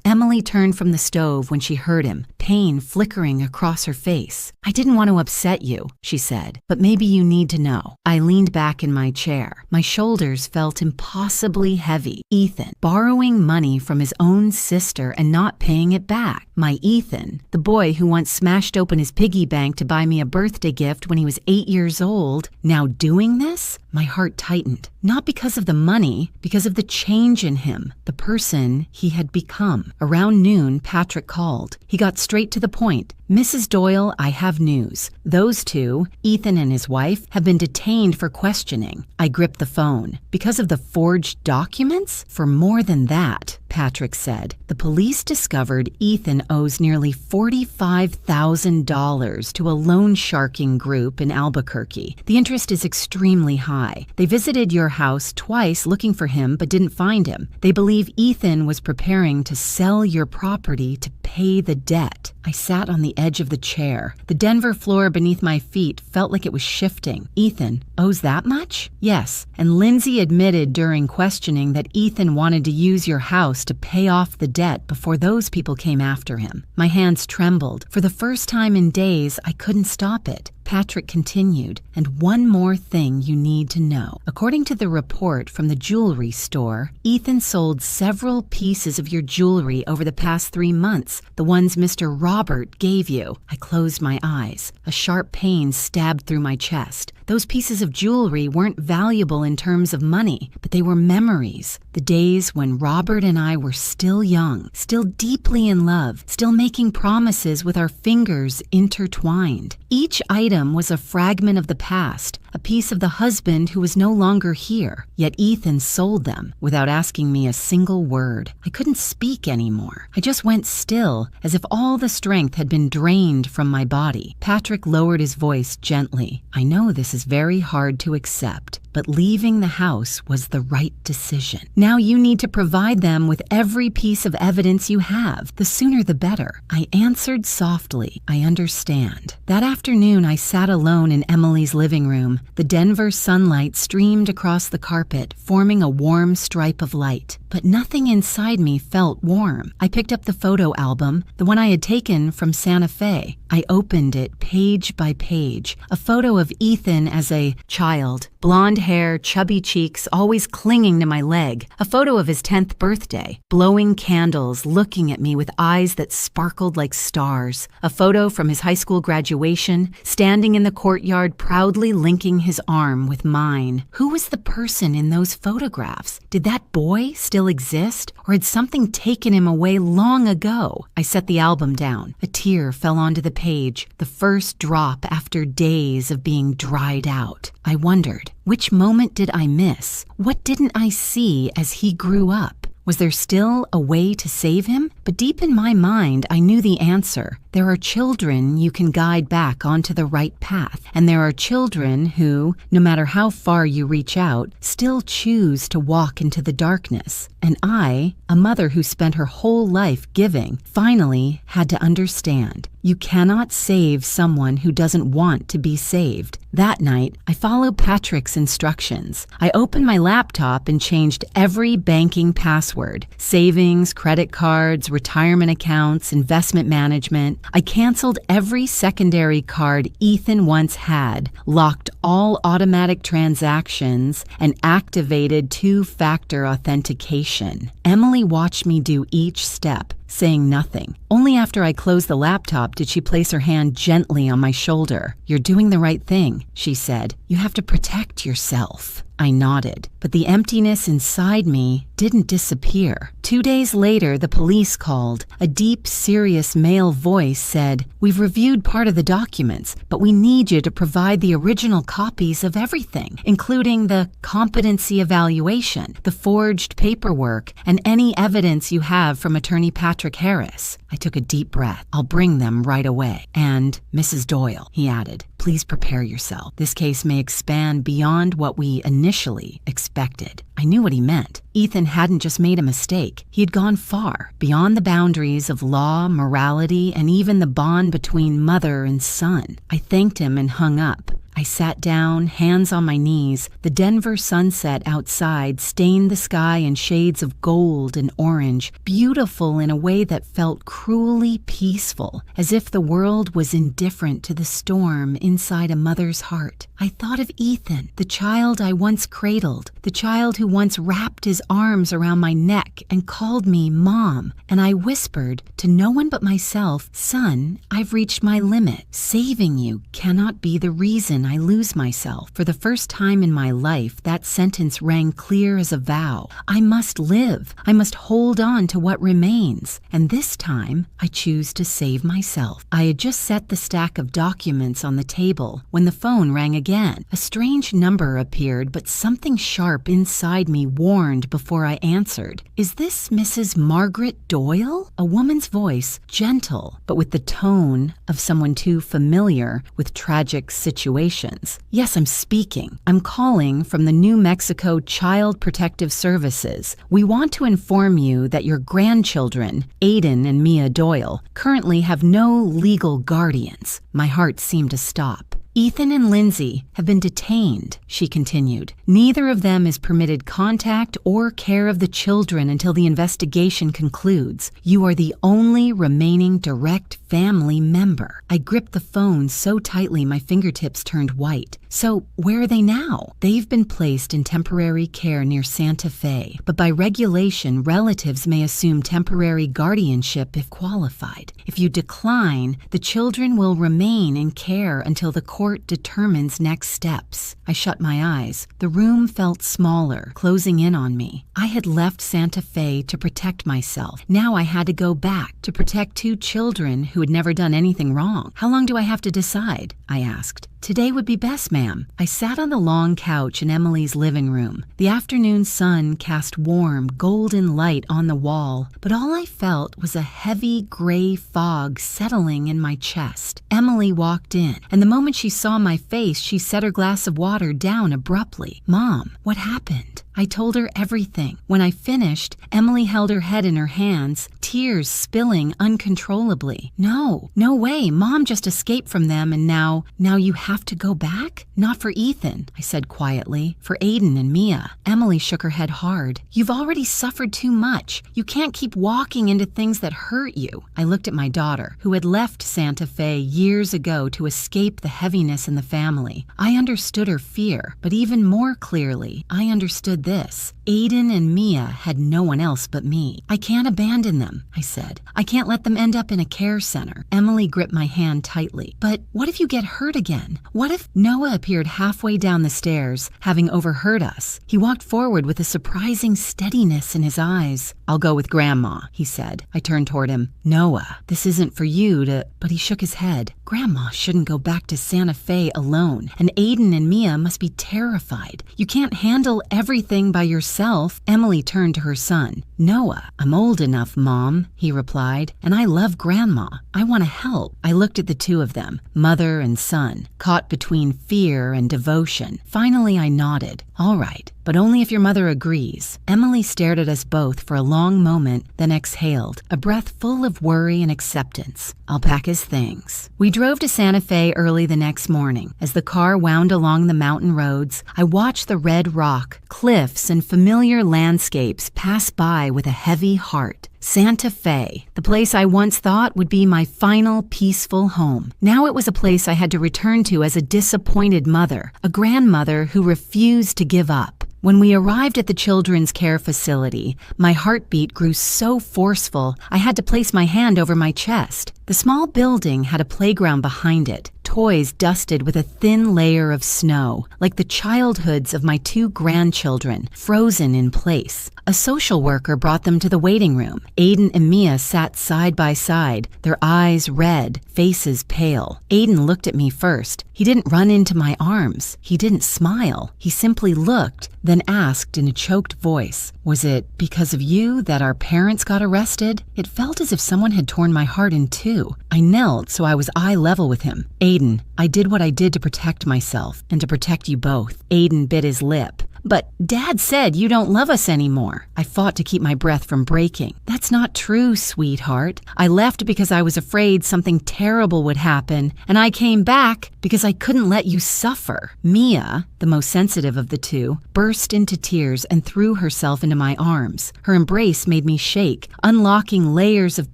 Emily turned from the stove when she heard him, pain flickering across her face. "I didn't want to upset you," she said, "but maybe you need to know." I leaned back in my chair. My shoulders felt impossibly heavy. Ethan, borrowing money from his own sister and not paying it back. My Ethan, the boy who once smashed open his piggy bank to buy me a birthday gift when he was 8 years old, now doing this? My heart tightened. Not because of the money, because of the change in him, the person he had become. Around noon, Patrick called. He got straight to the point. "Mrs. Doyle, I have news. Those two, Ethan and his wife, have been detained for questioning." I gripped the phone. "Because of the forged documents?" "For more than that," Patrick said. "The police discovered Ethan owes nearly $45,000 to a loan sharking group in Albuquerque. The interest is extremely high. They visited your house twice looking for him but didn't find him. They believe Ethan was preparing to sell your property to pay the debt." I sat on the edge of the chair. The Denver floor beneath my feet felt like it was shifting. "Ethan owes that much?" "Yes, and Lindsay admitted during questioning that Ethan wanted to use your house to pay off the debt before those people came after him." My hands trembled. For the first time in days, I couldn't stop it. Patrick continued, "And one more thing you need to know. According to the report from the jewelry store, Ethan sold several pieces of your jewelry over the past 3 months, the ones Mr. Robert gave you." I closed my eyes. A sharp pain stabbed through my chest. Those pieces of jewelry weren't valuable in terms of money, but they were memories. The days when Robert and I were still young, still deeply in love, still making promises with our fingers intertwined. Each item was a fragment of the past, a piece of the husband who was no longer here. Yet Ethan sold them without asking me a single word. I couldn't speak anymore. I just went still, as if all the strength had been drained from my body. Patrick lowered his voice gently. "I know this is very hard to accept, but leaving the house was the right decision. Now you need to provide them with every piece of evidence you have. The sooner the better." I answered softly, "I understand." That afternoon, I sat alone in Emily's living room. The Denver sunlight streamed across the carpet, forming a warm stripe of light. But nothing inside me felt warm. I picked up the photo album, the one I had taken from Santa Fe. I opened it page by page. A photo of Ethan as a child. Blonde hair, chubby cheeks, always clinging to my leg. A photo of his 10th birthday. Blowing candles, looking at me with eyes that sparkled like stars. A photo from his high school graduation, standing in the courtyard proudly linking his arm with mine. Who was the person in those photographs? Did that boy still exist? Or had something taken him away long ago? I set the album down. A tear fell onto the page, the first drop after days of being dried out. I wondered, which moment did I miss? What didn't I see as he grew up? Was there still a way to save him? But deep in my mind, I knew the answer. There are children you can guide back onto the right path. And there are children who, no matter how far you reach out, still choose to walk into the darkness. And I, a mother who spent her whole life giving, finally had to understand. You cannot save someone who doesn't want to be saved. That night, I followed Patrick's instructions. I opened my laptop and changed every banking password. Savings, credit cards, retirement accounts, investment management. I canceled every secondary card Ethan once had, locked all automatic transactions, and activated two-factor authentication. Emily watched me do each step, saying nothing. Only after I closed the laptop did she place her hand gently on my shoulder. "You're doing the right thing," she said. "You have to protect yourself." I nodded, but the emptiness inside me didn't disappear. 2 days later, the police called. A deep, serious male voice said, "We've reviewed part of the documents, but we need you to provide the original copies of everything, including the competency evaluation, the forged paperwork, and any evidence you have from Attorney Patrick Harris." I took a deep breath. "I'll bring them right away. And, Mrs. Doyle," he added, "please prepare yourself. This case may expand beyond what we initially expected." I knew what he meant. Ethan hadn't just made a mistake. He had gone far, beyond the boundaries of law, morality, and even the bond between mother and son. I thanked him and hung up. I sat down, hands on my knees. The Denver sunset outside stained the sky in shades of gold and orange, beautiful in a way that felt cruelly peaceful, as if the world was indifferent to the storm inside a mother's heart. I thought of Ethan, the child I once cradled, the child who once wrapped his arms around my neck and called me Mom, and I whispered to no one but myself, "Son, I've reached my limit. Saving you cannot be the reason I lose myself." For the first time in my life, that sentence rang clear as a vow. I must live. I must hold on to what remains. And this time, I choose to save myself. I had just set the stack of documents on the table when the phone rang again. A strange number appeared, but something sharp inside me warned before I answered. "Is this Mrs. Margaret Doyle?" A woman's voice, gentle, but with the tone of someone too familiar with tragic situations. "Yes, I'm speaking. I'm calling from the New Mexico Child Protective Services. We want to inform you that your grandchildren, Aiden and Mia Doyle, currently have no legal guardians." My heart seemed to stop. "Ethan and Lindsay have been detained," she continued. "Neither of them is permitted contact or care of the children until the investigation concludes. You are the only remaining direct family member." I gripped the phone so tightly my fingertips turned white. "So, where are they now?" "They've been placed in temporary care near Santa Fe, but by regulation, relatives may assume temporary guardianship if qualified. If you decline, the children will remain in care until the court determines next steps." I shut my eyes. The room felt smaller, closing in on me. I had left Santa Fe to protect myself. Now I had to go back to protect two children who had never done anything wrong. "How long do I have to decide?" I asked. "Today would be best, ma'am." I sat on the long couch in Emily's living room. The afternoon sun cast warm, golden light on the wall, but all I felt was a heavy gray fog settling in my chest. Emily walked in, and the moment she saw my face, she set her glass of water down abruptly. "Mom, what happened?" I told her everything. When I finished, Emily held her head in her hands, tears spilling uncontrollably. No way. Mom just escaped from them and now you have to go back?" "Not for Ethan," I said quietly. "For Aiden and Mia." Emily shook her head hard. "You've already suffered too much. You can't keep walking into things that hurt you." I looked at my daughter, who had left Santa Fe years ago to escape the heaviness in the family. I understood her fear, but even more clearly, I understood this. Aiden and Mia had no one else but me. "I can't abandon them," I said. "I can't let them end up in a care center." Emily gripped my hand tightly. "But what if you get hurt again? What if—" Noah appeared halfway down the stairs, having overheard us. He walked forward with a surprising steadiness in his eyes. "I'll go with Grandma," he said. I turned toward him. "Noah, this isn't for you to—" But he shook his head. "Grandma shouldn't go back to Santa Fe alone, and Aiden and Mia must be terrified. You can't handle everything by yourself." Emily turned to her son. "Noah, I'm old enough, Mom," he replied, "and I love Grandma. I want to help." I looked at the two of them, mother and son, caught between fear and devotion. Finally, I nodded. "All right, but only if your mother agrees." Emily stared at us both for a long moment, then exhaled, a breath full of worry and acceptance. "I'll pack his things." We drove to Santa Fe early the next morning. As the car wound along the mountain roads, I watched the red rock, cliffs, and familiar familiar landscapes pass by with a heavy heart. Santa Fe, the place I once thought would be my final peaceful home. Now it was a place I had to return to as a disappointed mother, a grandmother who refused to give up. When we arrived at the children's care facility, my heartbeat grew so forceful I had to place my hand over my chest. The small building had a playground behind it, toys dusted with a thin layer of snow, like the childhoods of my 2 grandchildren, frozen in place. A social worker brought them to the waiting room. Aiden and Mia sat side by side, their eyes red, faces pale. Aiden looked at me first. He didn't run into my arms. He didn't smile. He simply looked, then asked in a choked voice, "Was it because of you that our parents got arrested?" It felt as if someone had torn my heart in two. I knelt so I was eye level with him. "Aiden, I did what I did to protect myself and to protect you both." Aiden bit his lip. "But Dad said you don't love us anymore." I fought to keep my breath from breaking. "That's not true, sweetheart. I left because I was afraid something terrible would happen, and I came back because I couldn't let you suffer." Mia, the most sensitive of the 2, burst into tears and threw herself into my arms. Her embrace made me shake, unlocking layers of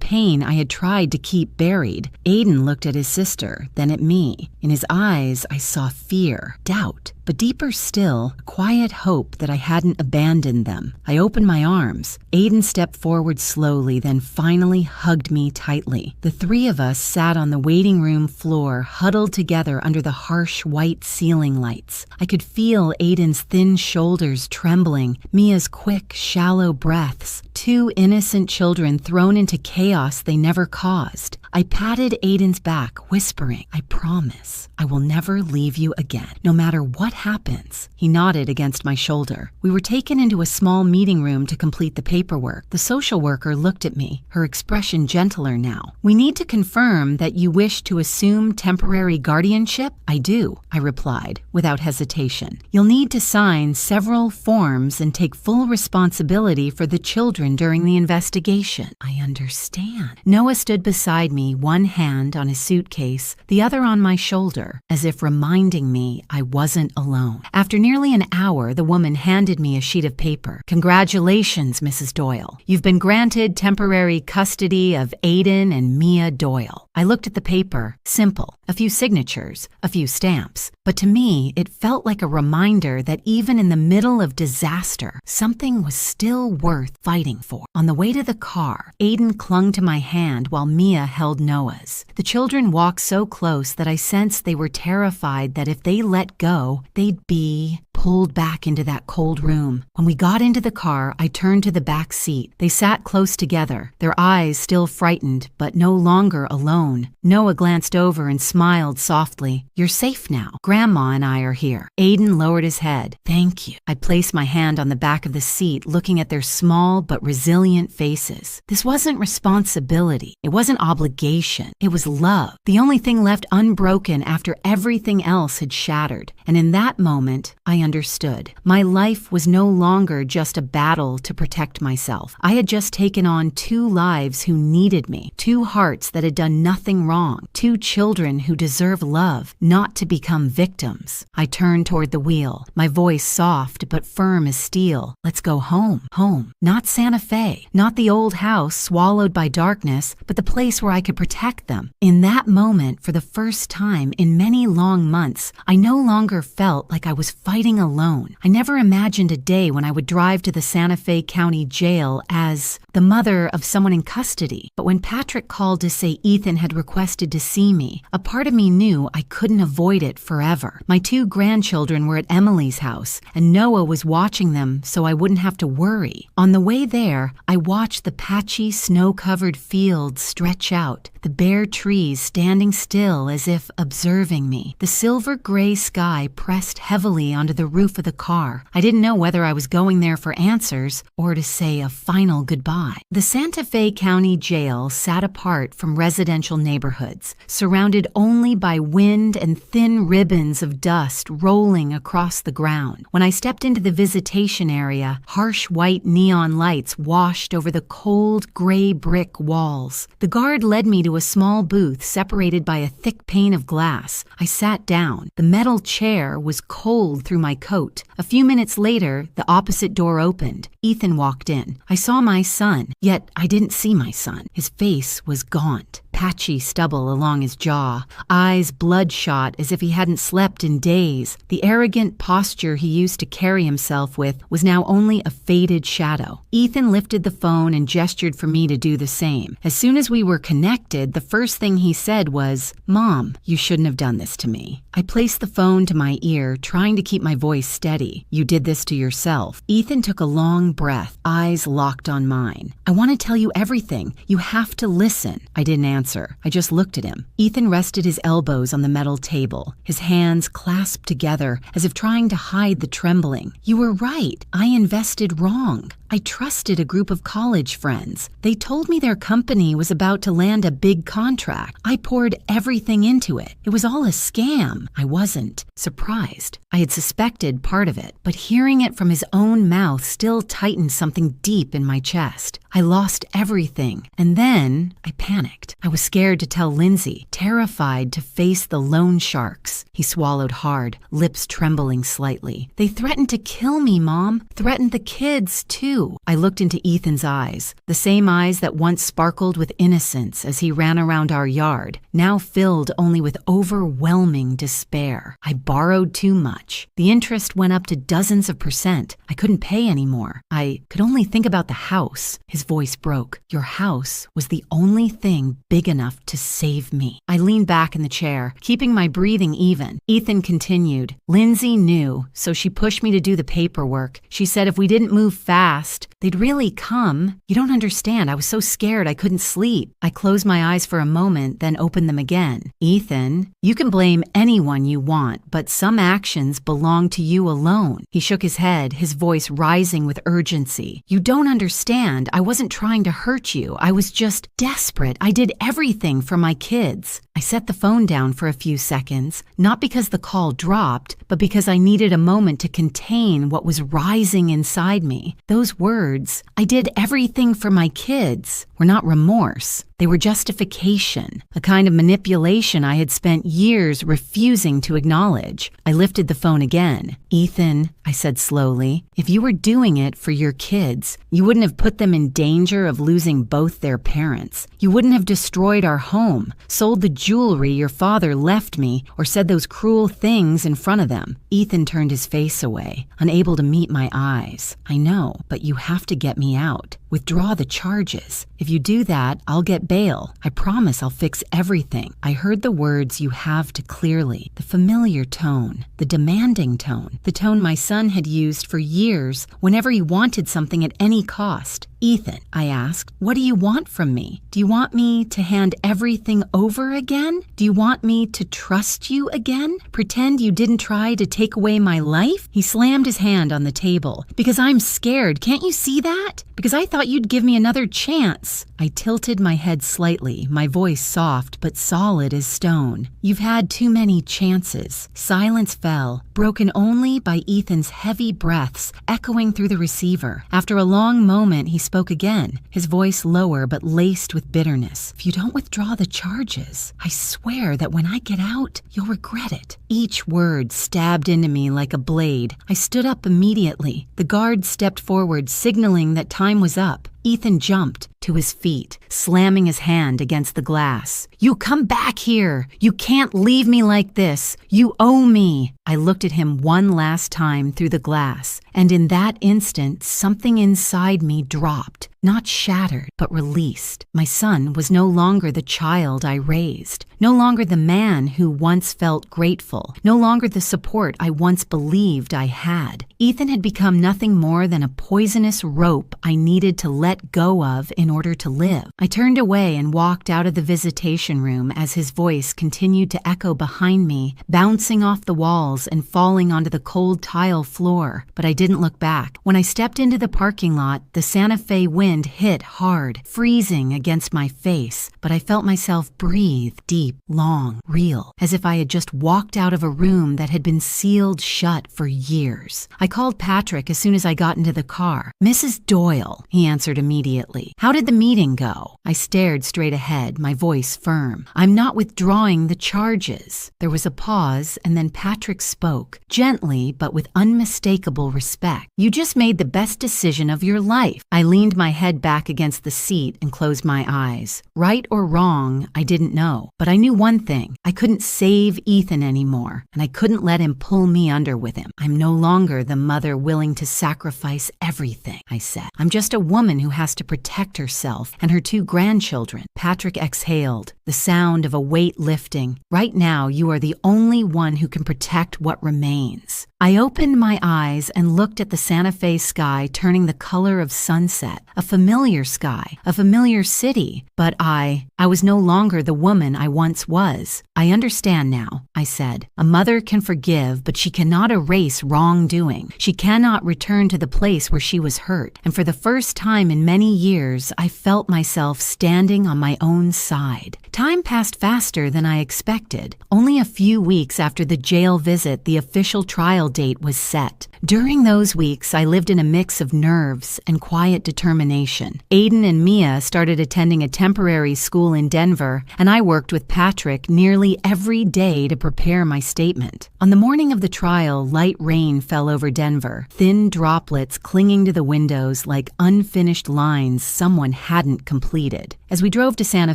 pain I had tried to keep buried. Aiden looked at his sister, then at me. In his eyes, I saw fear, doubt, but deeper still, a quiet hope that I hadn't abandoned them. I opened my arms. Aiden stepped forward slowly, then finally hugged me tightly. The 3 of us sat on the waiting room floor, huddled together under the harsh white ceiling lights. I could feel Aiden's thin shoulders trembling, Mia's quick, shallow breaths, 2 innocent children thrown into chaos they never caused. I patted Aiden's back, whispering, "I promise I will never leave you again, no matter what happens." He nodded against my shoulder. We were taken into a small meeting room to complete the paperwork. The social worker looked at me, her expression gentler now. "We need to confirm that you wish to assume temporary guardianship?" "I do," I replied, without hesitation. "You'll need to sign several forms and take full responsibility for the children during the investigation." "I understand." Noah stood beside me, one hand on his suitcase, the other on my shoulder, as if reminding me I wasn't alone. After nearly an hour, the woman handed me a sheet of paper. "Congratulations, Mrs. Doyle. You've been granted temporary custody of Aiden and Mia Doyle." I looked at the paper. Simple. A few signatures, a few stamps. But to me, it felt like a reminder that even in the middle of disaster, something was still worth fighting for. On the way to the car, Aiden clung to my hand while Mia held Noah's. The children walked so close that I sensed they were terrified that if they let go, they'd be pulled back into that cold room. When we got into the car, I turned to the back seat. They sat close together, their eyes still frightened, but no longer alone. Noah glanced over and smiled softly. "You're safe now. Grandma and I are here." Aiden lowered his head. "Thank you." I placed my hand on the back of the seat, looking at their small but resilient faces. This wasn't responsibility. It wasn't obligation. It was love. The only thing left unbroken after everything else had shattered. And in that moment, I understood. My life was no longer just a battle to protect myself. I had just taken on 2 lives who needed me, 2 hearts that had done nothing wrong, 2 children who deserve love, not to become victims. I turned toward the wheel, my voice soft but firm as steel. "Let's go home. Home. Not Santa Fe, not the old house swallowed by darkness, but the place where I could protect them." In that moment, for the first time in many long months, I no longer felt like I was fighting alone. I never imagined a day when I would drive to the Santa Fe County Jail as the mother of someone in custody. But when Patrick called to say Ethan had requested to see me, a part of me knew I couldn't avoid it forever. My 2 grandchildren were at Emily's house, and Noah was watching them so I wouldn't have to worry. On the way there, I watched the patchy, snow-covered fields stretch out, the bare trees standing still as if observing me. The silver-gray sky pressed heavily onto the roof of the car. I didn't know whether I was going there for answers or to say a final goodbye. The Santa Fe County Jail sat apart from residential neighborhoods, surrounded only by wind and thin ribbons of dust rolling across the ground. When I stepped into the visitation area, harsh white neon lights washed over the cold, gray brick walls. The guard led me to a small booth separated by a thick pane of glass. I sat down. The metal chair was cold through my my coat. A few minutes later, the opposite door opened. Ethan walked in. I saw my son, yet I didn't see my son. His face was gaunt. Patchy stubble along his jaw, eyes bloodshot as if he hadn't slept in days. The arrogant posture he used to carry himself with was now only a faded shadow. Ethan lifted the phone and gestured for me to do the same. As soon as we were connected, the first thing he said was, "Mom, you shouldn't have done this to me." I placed the phone to my ear, trying to keep my voice steady. "You did this to yourself." Ethan took a long breath, eyes locked on mine. "I want to tell you everything. You have to listen." I didn't answer. I just looked at him. Ethan rested his elbows on the metal table, his hands clasped together as if trying to hide the trembling. "You were right. I invested wrong. I trusted a group of college friends. They told me their company was about to land a big contract. I poured everything into it. It was all a scam." I wasn't surprised. I had suspected part of it, but hearing it from his own mouth still tightened something deep in my chest. I lost everything, and then I panicked. I was scared to tell Lindsay, terrified to face the loan sharks. He swallowed hard, lips trembling slightly. "They threatened to kill me, Mom. Threatened the kids, too." I looked into Ethan's eyes, the same eyes that once sparkled with innocence as he ran around our yard, now filled only with overwhelming despair. I borrowed too much. The interest went up to dozens of %. I couldn't pay anymore. I could only think about the house. His voice broke. "Your house was the only thing big enough to save me." I leaned back in the chair, keeping my breathing even. Ethan continued. "Lindsay knew, so she pushed me to do the paperwork. She said if we didn't move fast, they'd really come. You don't understand. I was so scared I couldn't sleep." I closed my eyes for a moment, then opened them again. "Ethan, you can blame anyone you want, but some actions belong to you alone." He shook his head, his voice rising with urgency. "You don't understand. I wasn't trying to hurt you. I was just desperate. I did everything for my kids." I set the phone down for a few seconds, not because the call dropped, but because I needed a moment to contain what was rising inside me. Those words, "I did everything for my kids," were not remorse. They were justification, a kind of manipulation I had spent years refusing to acknowledge. I lifted the phone again. "Ethan," I said slowly, "if you were doing it for your kids, you wouldn't have put them in danger of losing both their parents. You wouldn't have destroyed our home, sold the jewelry your father left me, or said those cruel things in front of them." Ethan turned his face away, unable to meet my eyes. "I know, but you have to get me out. Withdraw the charges. If you do that, I'll get bail. I promise I'll fix everything." I heard the words "you have to" clearly, the familiar tone, the demanding tone, the tone my son had used for years whenever he wanted something at any cost. "Ethan," I asked, "what do you want from me? Do you want me to hand everything over again? Do you want me to trust you again? Pretend you didn't try to take away my life?" He slammed his hand on the table. "Because I'm scared. Can't you see that? Because I thought you'd give me another chance." I tilted my head slightly, my voice soft but solid as stone. "You've had too many chances." Silence fell, broken only by Ethan's heavy breaths echoing through the receiver. After a long moment, he spoke again, his voice lower but laced with bitterness. "If you don't withdraw the charges, I swear that when I get out, you'll regret it." Each word stabbed into me like a blade. I stood up immediately. The guard stepped forward, signaling that time was up. Ethan jumped to his feet, slamming his hand against the glass. "You come back here! You can't leave me like this! You owe me!" I looked at him one last time through the glass, and in that instant, something inside me dropped. Not shattered, but released. My son was no longer the child I raised, no longer the man who once felt grateful, no longer the support I once believed I had. Ethan had become nothing more than a poisonous rope I needed to let go of in order to live. I turned away and walked out of the visitation room as his voice continued to echo behind me, bouncing off the walls and falling onto the cold tile floor, but I didn't look back. When I stepped into the parking lot, the Santa Fe wind wind hit hard, freezing against my face, but I felt myself breathe deep, long, real, as if I had just walked out of a room that had been sealed shut for years. I called Patrick as soon as I got into the car. "Mrs. Doyle," he answered immediately. "How did the meeting go?" I stared straight ahead, my voice firm. "I'm not withdrawing the charges." There was a pause, and then Patrick spoke, gently but with unmistakable respect. "You just made the best decision of your life." I leaned my head back against the seat and closed my eyes. Right or wrong, I didn't know. But I knew one thing. I couldn't save Ethan anymore, and I couldn't let him pull me under with him. "I'm no longer the mother willing to sacrifice everything," I said. "I'm just a woman who has to protect herself and her 2 grandchildren." Patrick exhaled, the sound of a weight lifting. "Right now, you are the only one who can protect what remains." I opened my eyes and looked at the Santa Fe sky turning the color of sunset, a familiar sky, a familiar city, but I was no longer the woman I once was. "I understand now," I said. "A mother can forgive, but she cannot erase wrongdoing. She cannot return to the place where she was hurt." And for the first time in many years, I felt myself standing on my own side. Time passed faster than I expected. Only a few weeks after the jail visit, the official trial date was set. During those weeks, I lived in a mix of nerves and quiet determination. Aiden and Mia started attending a temporary school in Denver, and I worked with Patrick nearly every day to prepare my statement. On the morning of the trial, light rain fell over Denver, thin droplets clinging to the windows like unfinished lines someone hadn't completed. As we drove to Santa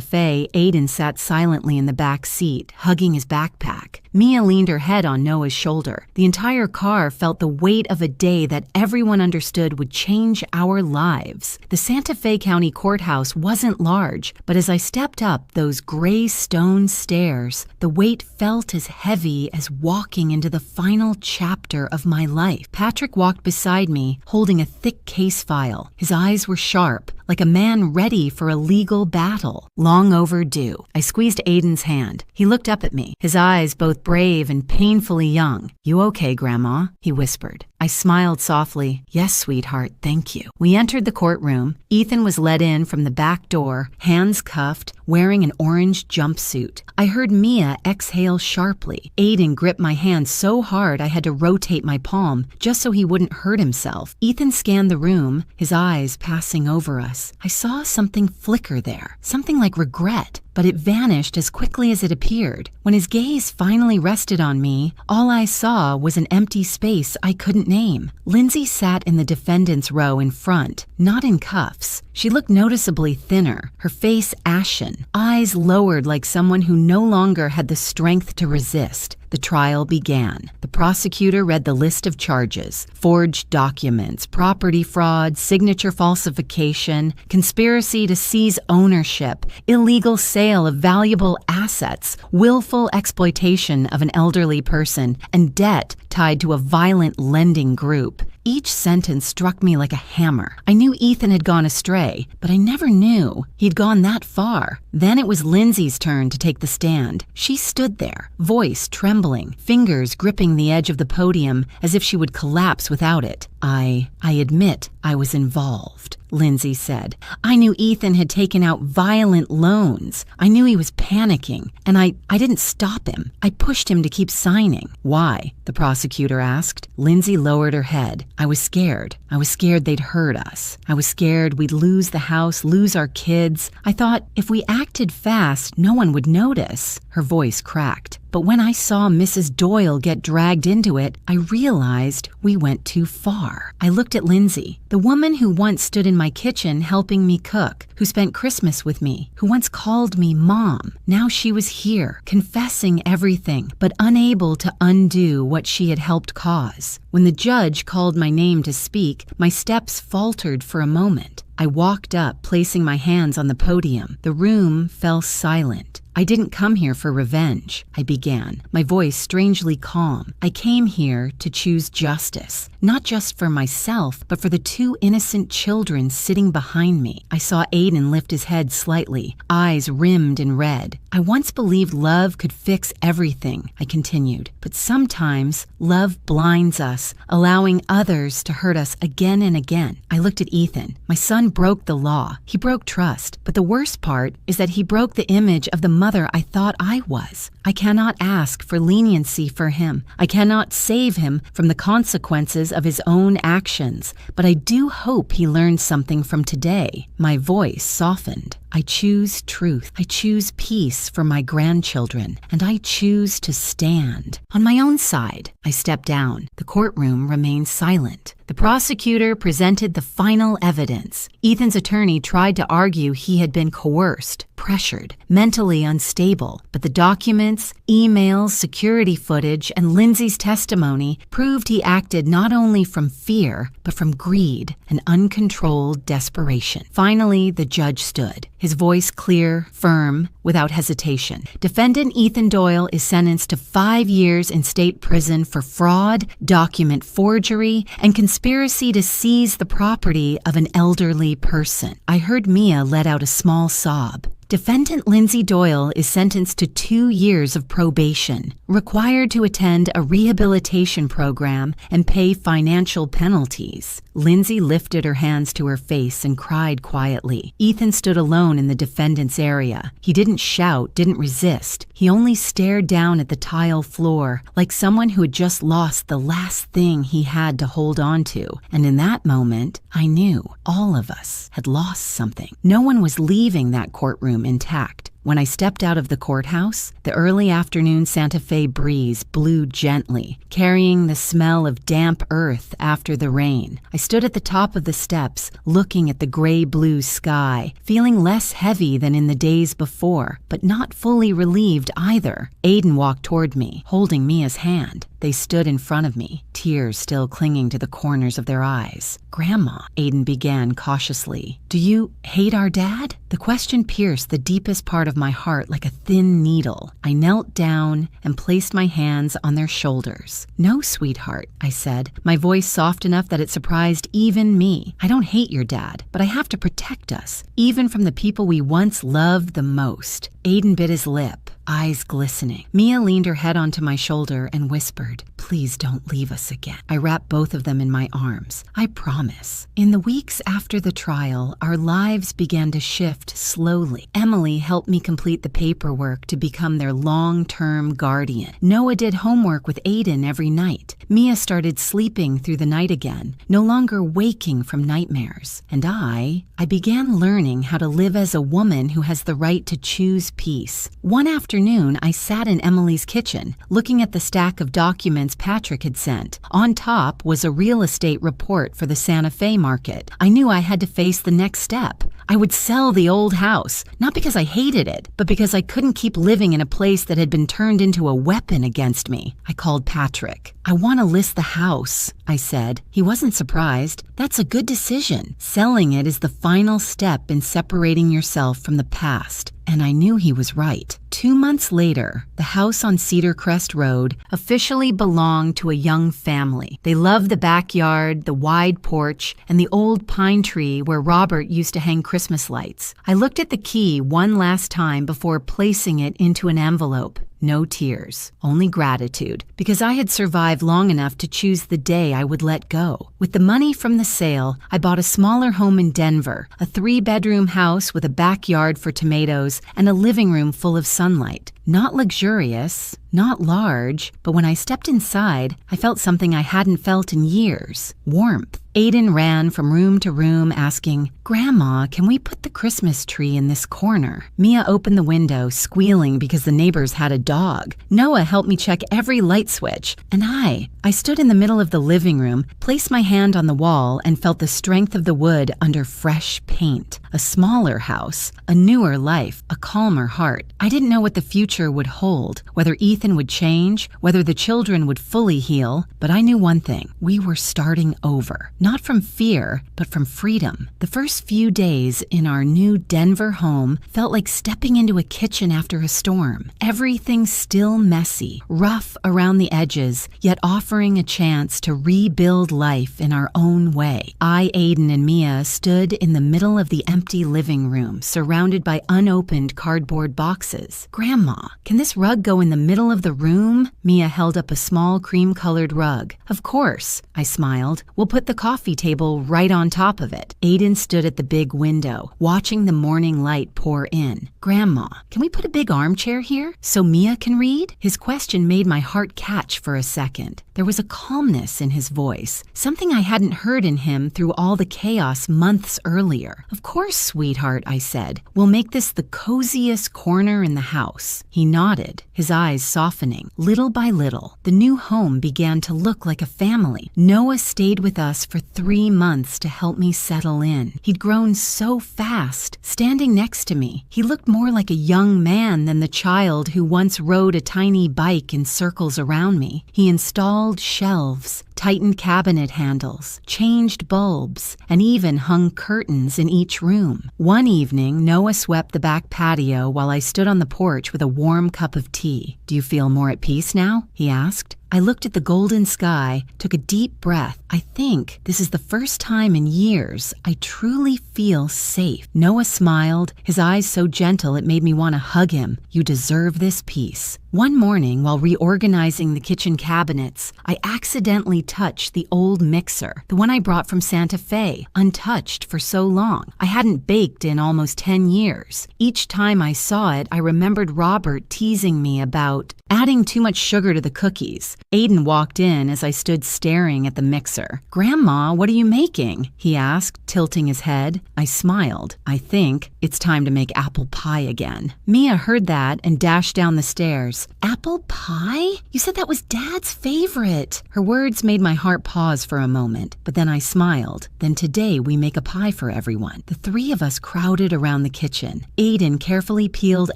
Fe, Aiden sat silently in the back seat, hugging his backpack. Mia leaned her head on Noah's shoulder. The entire car felt the weight of a day that everyone understood would change our lives. The Santa Fe County Courthouse wasn't large, but as I stepped up those gray stone stairs, the weight felt as heavy as walking into the final chapter of my life. Patrick walked beside me, holding a thick case file. His eyes were sharp, like a man ready for a legal battle. Long overdue. I squeezed Aiden's hand. He looked up at me, his eyes both brave and painfully young. "You okay, Grandma?" he whispered. I smiled softly. "Yes, sweetheart, thank you." We entered the courtroom. Ethan was led in from the back door, hands cuffed, wearing an orange jumpsuit. I heard Mia exhale sharply. Aiden gripped my hand so hard I had to rotate my palm, just so he wouldn't hurt himself. Ethan scanned the room, his eyes passing over us. I saw something flicker there, something like regret, but it vanished as quickly as it appeared. When his gaze finally rested on me, all I saw was an empty space I couldn't name. Lindsay sat in the defendant's row in front, not in cuffs. She looked noticeably thinner, her face ashen, eyes lowered like someone who no longer had the strength to resist. The trial began. The prosecutor read the list of charges: forged documents, property fraud, signature falsification, conspiracy to seize ownership, illegal sale of valuable assets, willful exploitation of an elderly person, and debt tied to a violent lending group. Each sentence struck me like a hammer. I knew Ethan had gone astray, but I never knew he'd gone that far. Then it was Lindsay's turn to take the stand. She stood there, voice trembling, fingers gripping the edge of the podium as if she would collapse without it. I admit I was involved," Lindsay said. "I knew Ethan had taken out violent loans. I knew he was panicking, and I didn't stop him. I pushed him to keep signing." "Why?" the prosecutor asked. Lindsay lowered her head. "I was scared. I was scared they'd hurt us. I was scared we'd lose the house, lose our kids. I thought if we acted fast, no one would notice." Her voice cracked. "But when I saw Mrs. Doyle get dragged into it, I realized we went too far." I looked at Lindsay, the woman who once stood in my kitchen helping me cook, who spent Christmas with me, who once called me Mom. Now she was here, confessing everything, but unable to undo what she had helped cause. When the judge called my name to speak, my steps faltered for a moment. I walked up, placing my hands on the podium. The room fell silent. "I didn't come here for revenge," I began, my voice strangely calm. "I came here to choose justice, not just for myself, but for the 2 innocent children sitting behind me." I saw Aiden lift his head slightly, eyes rimmed in red. "I once believed love could fix everything," I continued. But sometimes love blinds us, allowing others to hurt us again and again. I looked at Ethan. My son broke the law. He broke trust. But the worst part is that he broke the image of the mother I thought I was. I cannot ask for leniency for him. I cannot save him from the consequences of his own actions. But I do hope he learns something from today. My voice softened. I choose truth. I choose peace for my grandchildren, and I choose to stand. On my own side, I stepped down. The courtroom remained silent. The prosecutor presented the final evidence. Ethan's attorney tried to argue he had been coerced, pressured, mentally unstable, but the documents, emails, security footage, and Lindsay's testimony proved he acted not only from fear, but from greed and uncontrolled desperation. Finally, the judge stood, his voice clear, firm, without hesitation. Defendant Ethan Doyle is sentenced to 5 years in state prison for fraud, document forgery, and conspiracy to seize the property of an elderly person. I heard Mia let out a small sob. Defendant Lindsay Doyle is sentenced to 2 years of probation, required to attend a rehabilitation program and pay financial penalties. Lindsay lifted her hands to her face and cried quietly. Ethan stood alone in the defendant's area. He didn't shout, didn't resist. He only stared down at the tile floor, like someone who had just lost the last thing he had to hold on to. And in that moment, I knew all of us had lost something. No one was leaving that courtroom intact. When I stepped out of the courthouse, the early afternoon Santa Fe breeze blew gently, carrying the smell of damp earth after the rain. I stood at the top of the steps, looking at the gray-blue sky, feeling less heavy than in the days before, but not fully relieved either. Aiden walked toward me, holding Mia's hand. They stood in front of me, tears still clinging to the corners of their eyes. "Grandma," Aiden began cautiously, "do you hate our dad?" The question pierced the deepest part of my heart like a thin needle. I knelt down and placed my hands on their shoulders. "No, sweetheart," I said, my voice soft enough that it surprised even me. "I don't hate your dad, but I have to protect us, even from the people we once loved the most." Aiden bit his lip, eyes glistening. Mia leaned her head onto my shoulder and whispered, "Please don't leave us again." I wrapped both of them in my arms. "I promise." In the weeks after the trial, our lives began to shift slowly. Emily helped me complete the paperwork to become their long-term guardian. Noah did homework with Aiden every night. Mia started sleeping through the night again, no longer waking from nightmares. And I began learning how to live as a woman who has the right to choose peace. One afternoon, I sat in Emily's kitchen, looking at the stack of documents Patrick had sent. On top was a real estate report for the Santa Fe market. I knew I had to face the next step. I would sell the old house, not because I hated it, but because I couldn't keep living in a place that had been turned into a weapon against me. I called Patrick. "I want to list the house," I said. He wasn't surprised. "That's a good decision. Selling it is the final step in separating yourself from the past." And I knew he was right. 2 months later, the house on Cedar Crest Road officially belonged to a young family. They loved the backyard, the wide porch, and the old pine tree where Robert used to hang Christmas lights. I looked at the key one last time before placing it into an envelope. No tears, only gratitude, because I had survived long enough to choose the day I would let go. With the money from the sale, I bought a smaller home in Denver, a 3-bedroom house with a backyard for tomatoes and a living room full of sunlight. Not luxurious, not large, but when I stepped inside, I felt something I hadn't felt in years: warmth. Aiden ran from room to room asking, "Grandma, can we put the Christmas tree in this corner?" Mia opened the window, squealing because the neighbors had a dog. Noah helped me check every light switch, and I stood in the middle of the living room, placed my hand on the wall, and felt the strength of the wood under fresh paint. A smaller house, a newer life, a calmer heart. I didn't know what the future would hold, whether Ethan would change, whether the children would fully heal, but I knew one thing: we were starting over. Not from fear, but from freedom. The first few days in our new Denver home felt like stepping into a kitchen after a storm. Everything still messy, rough around the edges, yet offering a chance to rebuild life in our own way. I, Aiden, and Mia stood in the middle of the empty living room, surrounded by unopened cardboard boxes. "Grandma," Grandma, can this rug go in the middle of the room? Mia held up a small cream-colored rug. Of course, I smiled. We'll put the coffee table right on top of it. Aiden stood at the big window, watching the morning light pour in. Grandma, can we put a big armchair here so Mia can read? His question made my heart catch for a second. There was a calmness in his voice, something I hadn't heard in him through all the chaos months earlier. Of course, sweetheart, I said. We'll make this the coziest corner in the house. He nodded, his eyes softening. Little by little, the new home began to look like a family. Noah stayed with us for 3 months to help me settle in. He'd grown so fast. Standing next to me, he looked more like a young man than the child who once rode a tiny bike in circles around me. He installed shelves, tightened cabinet handles, changed bulbs, and even hung curtains in each room. One evening, Noah swept the back patio while I stood on the porch with a warm cup of tea. "Do you feel more at peace now?" he asked. I looked at the golden sky, took a deep breath. I think this is the first time in years I truly feel safe. Noah smiled, his eyes so gentle it made me want to hug him. "You deserve this peace." One morning, while reorganizing the kitchen cabinets, I accidentally touched the old mixer, the one I brought from Santa Fe, untouched for so long. I hadn't baked in almost 10 years. Each time I saw it, I remembered Robert teasing me about adding too much sugar to the cookies. Aiden walked in as I stood staring at the mixer. "Grandma, what are you making?" he asked, tilting his head. I smiled. "I think it's time to make apple pie again." Mia heard that and dashed down the stairs. "Apple pie? You said that was Dad's favorite." Her words made my heart pause for a moment, but then I smiled. "Then today we make a pie for everyone." The 3 of us crowded around the kitchen. Aiden carefully peeled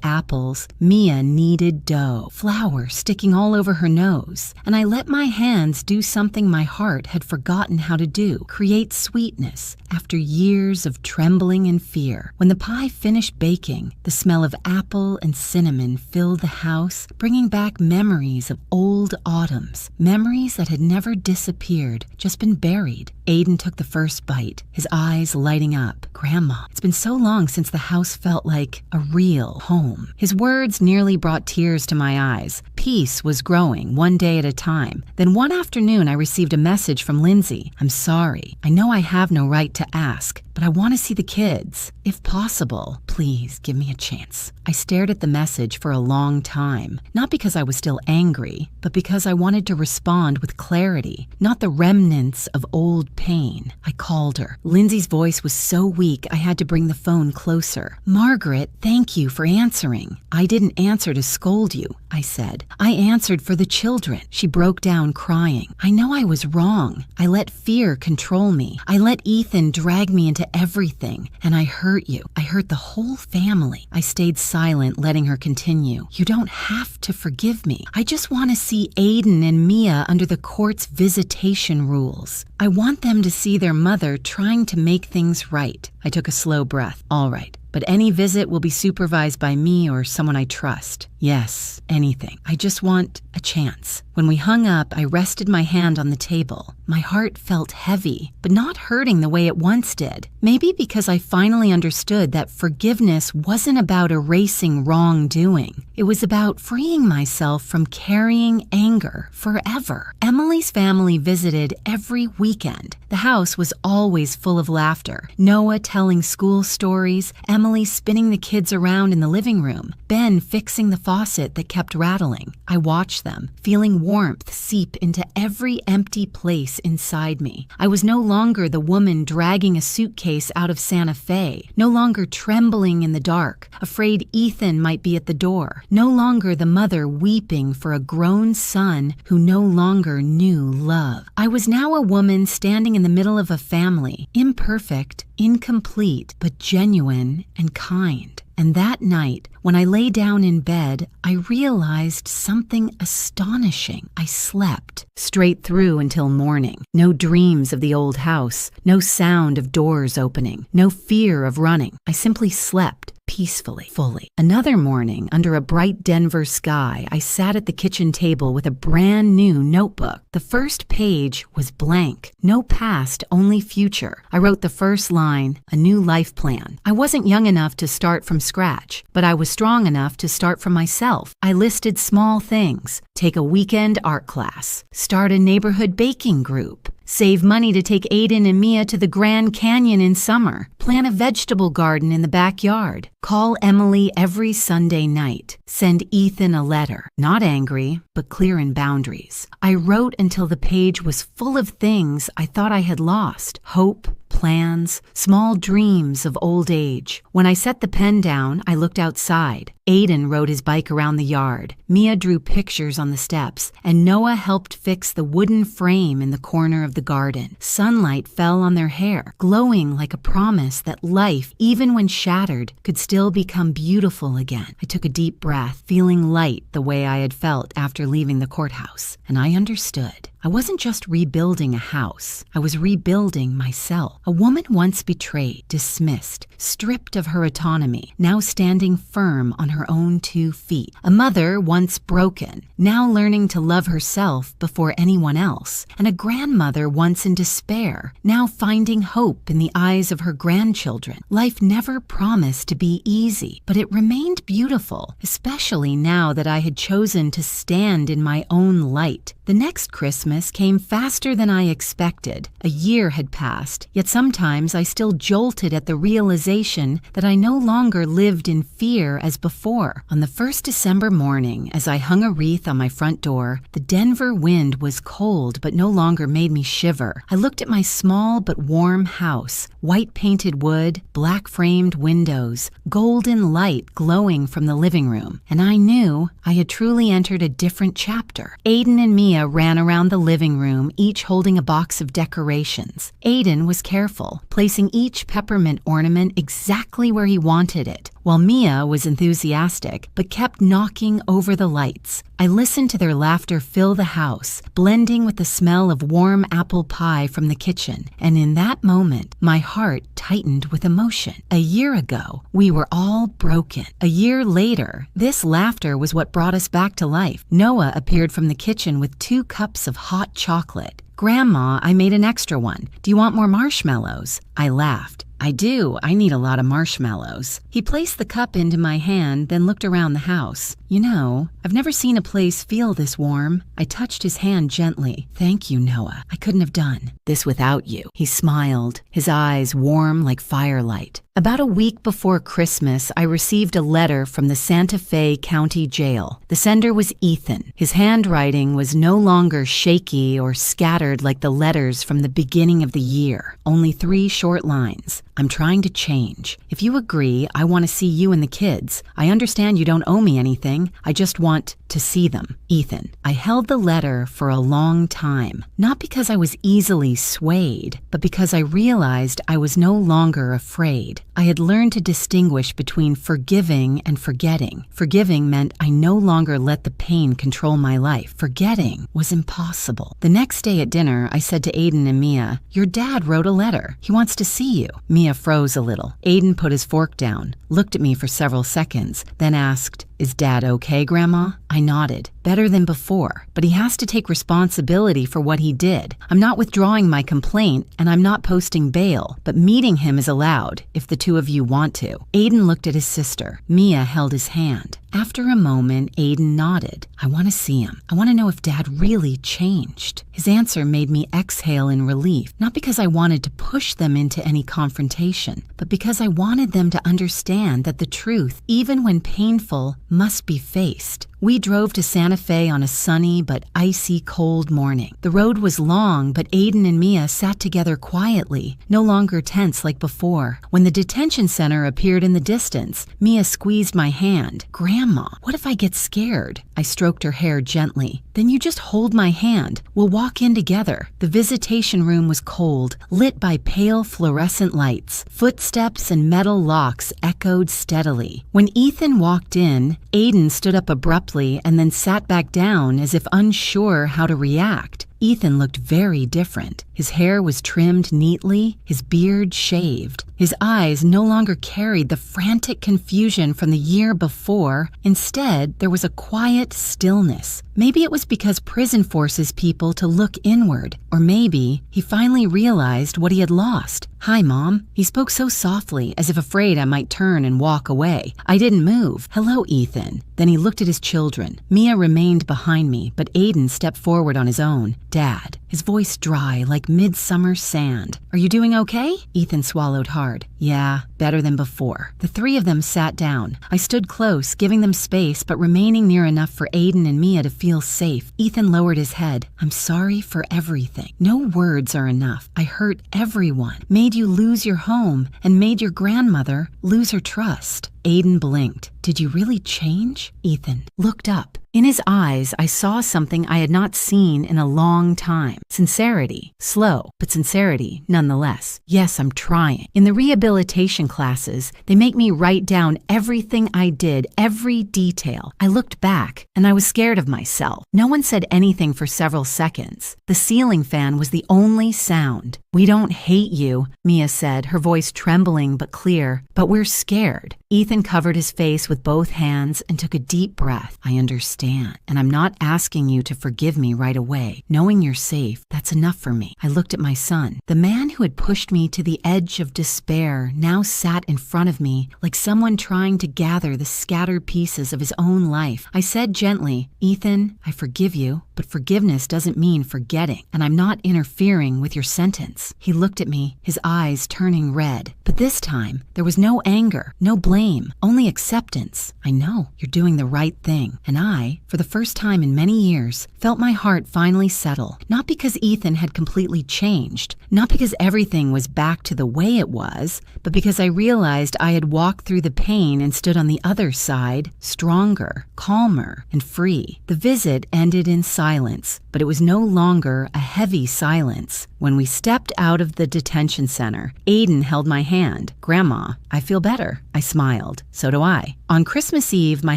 apples. Mia kneaded dough, flour sticking all over her nose. And I let my hands do something my heart had forgotten how to do, create sweetness after years of trembling and fear. When the pie finished baking, the smell of apple and cinnamon filled the house, bringing back memories of old autumns, memories that had never disappeared, just been buried. Aiden took the first bite, his eyes lighting up. "Grandma, it's been so long since the house felt like a real home." His words nearly brought tears to my eyes. Peace was growing, one day at a time. Then one afternoon I received a message from Lindsay. "I'm sorry. I know I have no right to ask, but I want to see the kids. If possible, please give me a chance." I stared at the message for a long time, not because I was still angry, but because I wanted to respond with clarity, not the remnants of old pain. I called her. Lindsay's voice was so weak I had to bring the phone closer. "Margaret, thank you for answering." "I didn't answer to scold you," I said. "I answered for the children." She broke down crying. "I know I was wrong. I let fear control me. I let Ethan drag me into everything, and I hurt you. I hurt the whole family." I stayed silent, letting her continue. "You don't have to forgive me. I just want to see Aiden and Mia under the court's visitation rules. I want them to see their mother trying to make things right." I took a slow breath. "All right. But any visit will be supervised by me or someone I trust. Yes, anything. I just want a chance." When we hung up, I rested my hand on the table. My heart felt heavy, but not hurting the way it once did. Maybe because I finally understood that forgiveness wasn't about erasing wrongdoing. It was about freeing myself from carrying anger forever. Emily's family visited every weekend. The house was always full of laughter. Noah telling school stories, Emily spinning the kids around in the living room, Ben fixing the faucet that kept rattling. I watched them, feeling warmth seep into every empty place inside me. I was no longer the woman dragging a suitcase out of Santa Fe, no longer trembling in the dark, afraid Ethan might be at the door, no longer the mother weeping for a grown son who no longer knew love. I was now a woman standing in the middle of a family, imperfect, incomplete, but genuine and kind. And that night, when I lay down in bed, I realized something astonishing. I slept straight through until morning. No dreams of the old house, no sound of doors opening, no fear of running. I simply slept, peacefully, fully. Another morning, under a bright Denver sky, I sat at the kitchen table with a brand new notebook. The first page was blank. No past, only future. I wrote the first line, a new life plan. I wasn't young enough to start from scratch, but I was strong enough to start from myself. I listed small things. Take a weekend art class. Start a neighborhood baking group. Save money to take Aiden and Mia to the Grand Canyon in summer. Plant a vegetable garden in the backyard. Call Emily every Sunday night. Send Ethan a letter. Not angry, but clear in boundaries. I wrote until the page was full of things I thought I had lost. Hope, plans, small dreams of old age. When I set the pen down, I looked outside. Aiden rode his bike around the yard. Mia drew pictures on the steps, and Noah helped fix the wooden frame in the corner of the garden. Sunlight fell on their hair, glowing like a promise that life, even when shattered, could still become beautiful again. I took a deep breath, feeling light the way I had felt after leaving the courthouse, and I understood. I wasn't just rebuilding a house. I was rebuilding myself. A woman once betrayed, dismissed, stripped of her autonomy, now standing firm on her own 2 feet. A mother once broken, now learning to love herself before anyone else. And a grandmother once in despair, now finding hope in the eyes of her grandchildren. Life never promised to be easy, but it remained beautiful, especially now that I had chosen to stand in my own light. The next Christmas came faster than I expected. A year had passed, yet sometimes I still jolted at the realization that I no longer lived in fear as before. On the first December morning, as I hung a wreath on my front door, the Denver wind was cold but no longer made me shiver. I looked at my small but warm house, white painted wood, black framed windows, golden light glowing from the living room, and I knew I had truly entered a different chapter. Aiden and Mia ran around the living room, each holding a box of decorations. Aiden was careful, placing each peppermint ornament exactly where he wanted it, while Mia was enthusiastic, but kept knocking over the lights. I listened to their laughter fill the house, blending with the smell of warm apple pie from the kitchen, and in that moment, my heart tightened with emotion. A year ago, we were all broken. A year later, this laughter was what brought us back to life. Noah appeared from the kitchen with 2 cups of hot chocolate. "Grandma, I made an extra one. Do you want more marshmallows?" I laughed. "I do. I need a lot of marshmallows." He placed the cup into my hand, then looked around the house. "You know, I've never seen a place feel this warm." I touched his hand gently. "Thank you, Noah. I couldn't have done this without you." He smiled, his eyes warm like firelight. About a week before Christmas, I received a letter from the Santa Fe County Jail. The sender was Ethan. His handwriting was no longer shaky or scattered like the letters from the beginning of the year. Only 3 short lines. "I'm trying to change. If you agree, I want to see you and the kids. I understand you don't owe me anything. I just want to see them. Ethan." I held the letter for a long time, not because I was easily swayed, but because I realized I was no longer afraid. I had learned to distinguish between forgiving and forgetting. Forgiving meant I no longer let the pain control my life. Forgetting was impossible. The next day at dinner, I said to Aiden and Mia, "Your dad wrote a letter. He wants to see you." Mia froze a little. Aiden put his fork down, looked at me for several seconds, then asked, "Is Dad okay, Grandma?" I nodded. "Better than before, but he has to take responsibility for what he did. I'm not withdrawing my complaint, and I'm not posting bail, but meeting him is allowed, if the 2 of you want to." Aiden looked at his sister. Mia held his hand. After a moment, Aiden nodded. "I want to see him. I want to know if Dad really changed." His answer made me exhale in relief, not because I wanted to push them into any confrontation, but because I wanted them to understand that the truth, even when painful, must be faced. We drove to Santa Fe on a sunny but icy cold morning. The road was long, but Aiden and Mia sat together quietly, no longer tense like before. When the detention center appeared in the distance, Mia squeezed my hand. "Grandma, what if I get scared?" I stroked her hair gently. "Then you just hold my hand. We'll walk in together." The visitation room was cold, lit by pale fluorescent lights. Footsteps and metal locks echoed steadily. When Ethan walked in, Aiden stood up abruptly and then sat back down as if unsure how to react. Ethan looked very different. His hair was trimmed neatly, his beard shaved. His eyes no longer carried the frantic confusion from the year before. Instead, there was a quiet stillness. Maybe it was because prison forces people to look inward, or maybe he finally realized what he had lost. "Hi, Mom." He spoke so softly, as if afraid I might turn and walk away. I didn't move. "Hello, Ethan." Then he looked at his children. Mia remained behind me, but Aiden stepped forward on his own. "Dad." His voice dry like midsummer sand. "Are you doing okay?" Ethan swallowed hard. "Yeah, better than before." The three of them sat down. I stood close, giving them space, but remaining near enough for Aiden and Mia to feel safe. Ethan lowered his head. "I'm sorry for everything. No words are enough. I hurt everyone, made you lose your home, and made your grandmother lose her trust." Aiden blinked. "Did you really change?" Ethan looked up. In his eyes, I saw something I had not seen in a long time. Sincerity. Slow, but sincerity nonetheless. "Yes, I'm trying." In the rehabilitation classes, they make me write down everything I did, every detail. I looked back, and I was scared of myself. No one said anything for several seconds. The ceiling fan was the only sound. "We don't hate you," Mia said, her voice trembling but clear, "but we're scared." Ethan covered his face with both hands and took a deep breath. "I understand, and I'm not asking you to forgive me right away. Knowing you're safe, that's enough for me." I looked at my son. The man who had pushed me to the edge of despair now sat in front of me like someone trying to gather the scattered pieces of his own life. I said gently, "Ethan, I forgive you, but forgiveness doesn't mean forgetting, and I'm not interfering with your sentence." He looked at me, his eyes turning red. But this time, there was no anger, no blame, only acceptance. "I know you're doing the right thing." And I, for the first time in many years, felt my heart finally settle. Not because Ethan had completely changed, not because everything was back to the way it was, but because I realized I had walked through the pain and stood on the other side, stronger, calmer, and free. The visit ended in silence, but it was no longer a heavy silence. When we stepped out of the detention center, Aiden held my hand. "Grandma, I feel better." I smiled. "So do I." On Christmas Eve, my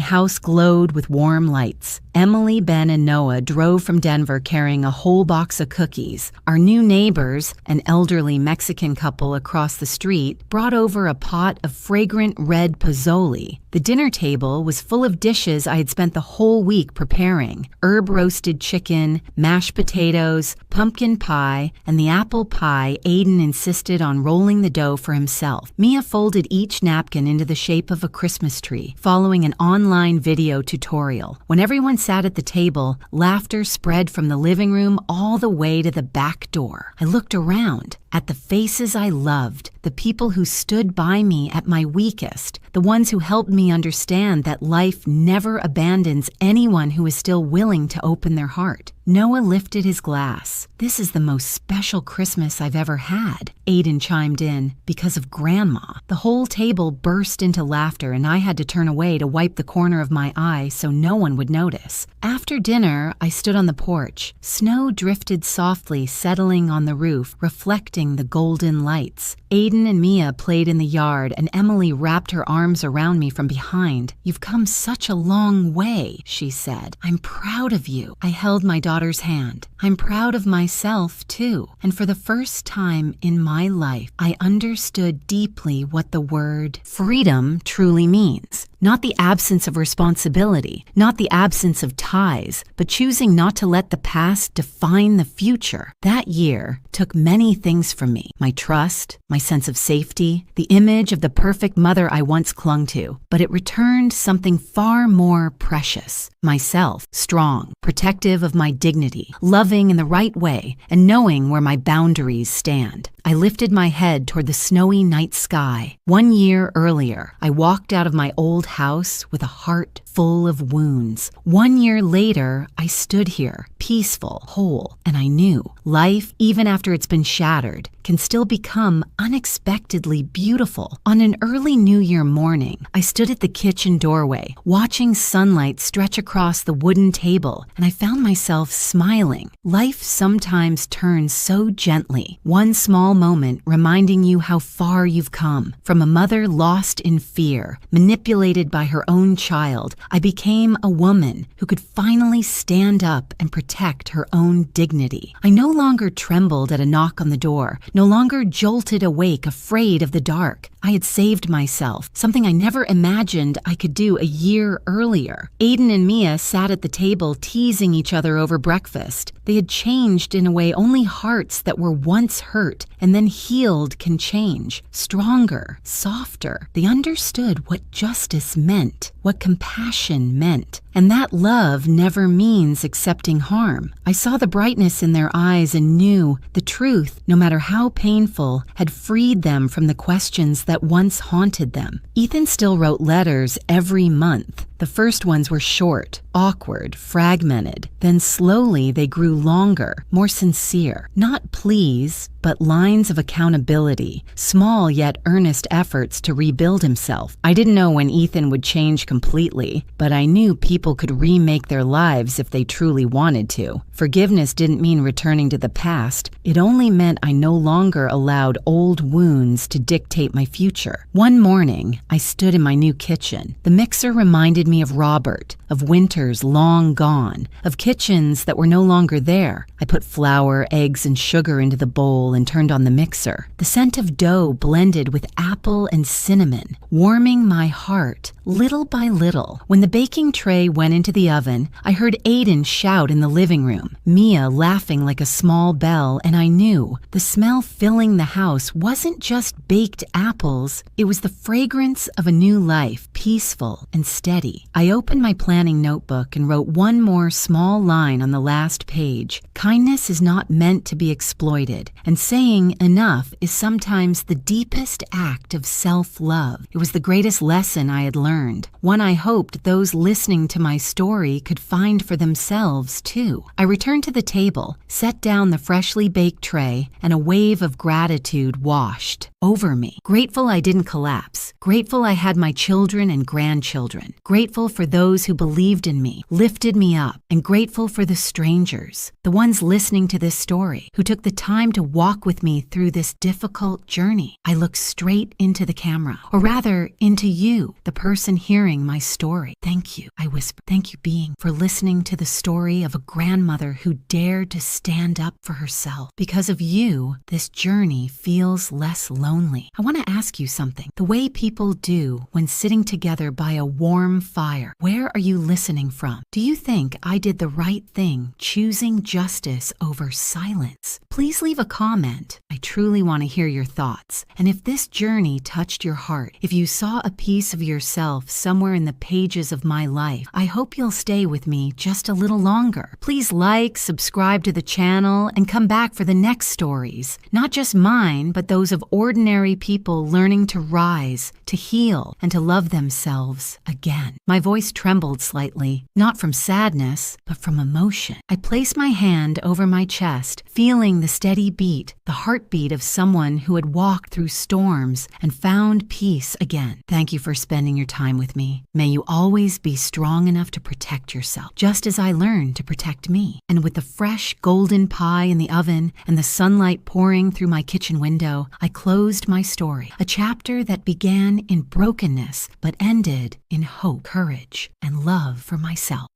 house glowed with warm lights. Emily, Ben, and Noah drove from Denver carrying a whole box of cookies. Our new neighbors, an elderly Mexican couple across the street, brought over a pot of fragrant red pozole. The dinner table was full of dishes I had spent the whole week preparing: herb-roasted chicken, mashed potatoes, pumpkin pie, and the apple pie Aiden insisted on rolling the dough for himself. Mia folded each napkin into the shape of a Christmas tree, following an online video tutorial. When everyone sat at the table, laughter spread from the living room all the way to the back door. I looked around at the faces I loved, the people who stood by me at my weakest, the ones who helped me understand that life never abandons anyone who is still willing to open their heart. Noah lifted his glass. "This is the most special Christmas I've ever had," Aiden chimed in, "because of Grandma." The whole table burst into laughter, and I had to turn away to wipe the corner of my eye so no one would notice. After dinner, I stood on the porch. Snow drifted softly, settling on the roof, reflecting the golden lights. Aiden and Mia played in the yard, and Emily wrapped her arms around me from behind. "You've come such a long way," she said. "I'm proud of you." I held my daughter's hand. "I'm proud of myself, too." And for the first time in my life, I understood deeply what the word freedom truly means. Not the absence of responsibility, not the absence of ties, but choosing not to let the past define the future. That year took many things from me: my trust, my sense of safety, the image of the perfect mother I once clung to. But it returned something far more precious: myself, strong, protective of my dignity, loving in the right way, and knowing where my boundaries stand. I lifted my head toward the snowy night sky. 1 year earlier, I walked out of my old house with a heart full of wounds. 1 year later, I stood here, peaceful, whole, and I knew life, even after it's been shattered, can still become unexpectedly beautiful. On an early New Year morning, I stood at the kitchen doorway, watching sunlight stretch across the wooden table, and I found myself smiling. Life sometimes turns so gently, one small moment reminding you how far you've come. From a mother lost in fear, manipulated by her own child, I became a woman who could finally stand up and protect her own dignity. I no longer trembled at a knock on the door, no longer jolted awake afraid of the dark. I had saved myself, something I never imagined I could do a year earlier. Aiden and Mia sat at the table teasing each other over breakfast. They had changed in a way only hearts that were once hurt and then healed can change. Stronger, softer. They understood what justice meant, what compassion meant. And that love never means accepting harm. I saw the brightness in their eyes and knew the truth, no matter how painful, had freed them from the questions that once haunted them. Ethan still wrote letters every month. The first ones were short, awkward, fragmented. Then slowly they grew longer, more sincere. Not pleas, but lines of accountability, small yet earnest efforts to rebuild himself. I didn't know when Ethan would change completely, but I knew people could remake their lives if they truly wanted to. Forgiveness didn't mean returning to the past. It only meant I no longer allowed old wounds to dictate my future. One morning, I stood in my new kitchen. The mixer reminded me of Robert, of winters long gone, of kitchens that were no longer there. I put flour, eggs, and sugar into the bowl and turned on the mixer. The scent of dough blended with apple and cinnamon, warming my heart little by little. When the baking tray went into the oven, I heard Aiden shout in the living room, Mia laughing like a small bell, and I knew the smell filling the house wasn't just baked apples, it was the fragrance of a new life, peaceful and steady. I opened my planning notebook and wrote one more small line on the last page. Kindness is not meant to be exploited, and saying enough is sometimes the deepest act of self-love. It was the greatest lesson I had learned, one I hoped those listening to my story could find for themselves too. I returned to the table, set down the freshly baked tray, and a wave of gratitude washed over me. Grateful I didn't collapse. Grateful I had my children and grandchildren. Grateful for those who believed in me, lifted me up, and grateful for the strangers, the ones listening to this story, who took the time to walk with me through this difficult journey. I looked straight into the camera, or rather, into you, the person hearing my story. Thank you, I whispered. Thank you, being, for listening to the story of a grandmother who dared to stand up for herself. Because of you, this journey feels less lonely. I want to ask you something. The way people do when sitting together by a warm fire, where are you listening from? Do you think I did the right thing choosing justice over silence? Please leave a comment. I truly want to hear your thoughts. And if this journey touched your heart, if you saw a piece of yourself somewhere in the pages of my life, I hope you'll stay with me just a little longer. Please like, subscribe to the channel, and come back for the next stories. Not just mine, but those of ordinary people learning to rise, to heal, and to love themselves again. My voice trembled slightly, not from sadness, but from emotion. I placed my hand over my chest, feeling the steady beat, the heartbeat of someone who had walked through storms and found peace again. Thank you for spending your time with me. May you always be strong enough to protect yourself, just as I learned to protect me. And with the fresh golden pie in the oven and the sunlight pouring through my kitchen window, I closed my story, a chapter that began in brokenness but ended in hope, courage, and love for myself.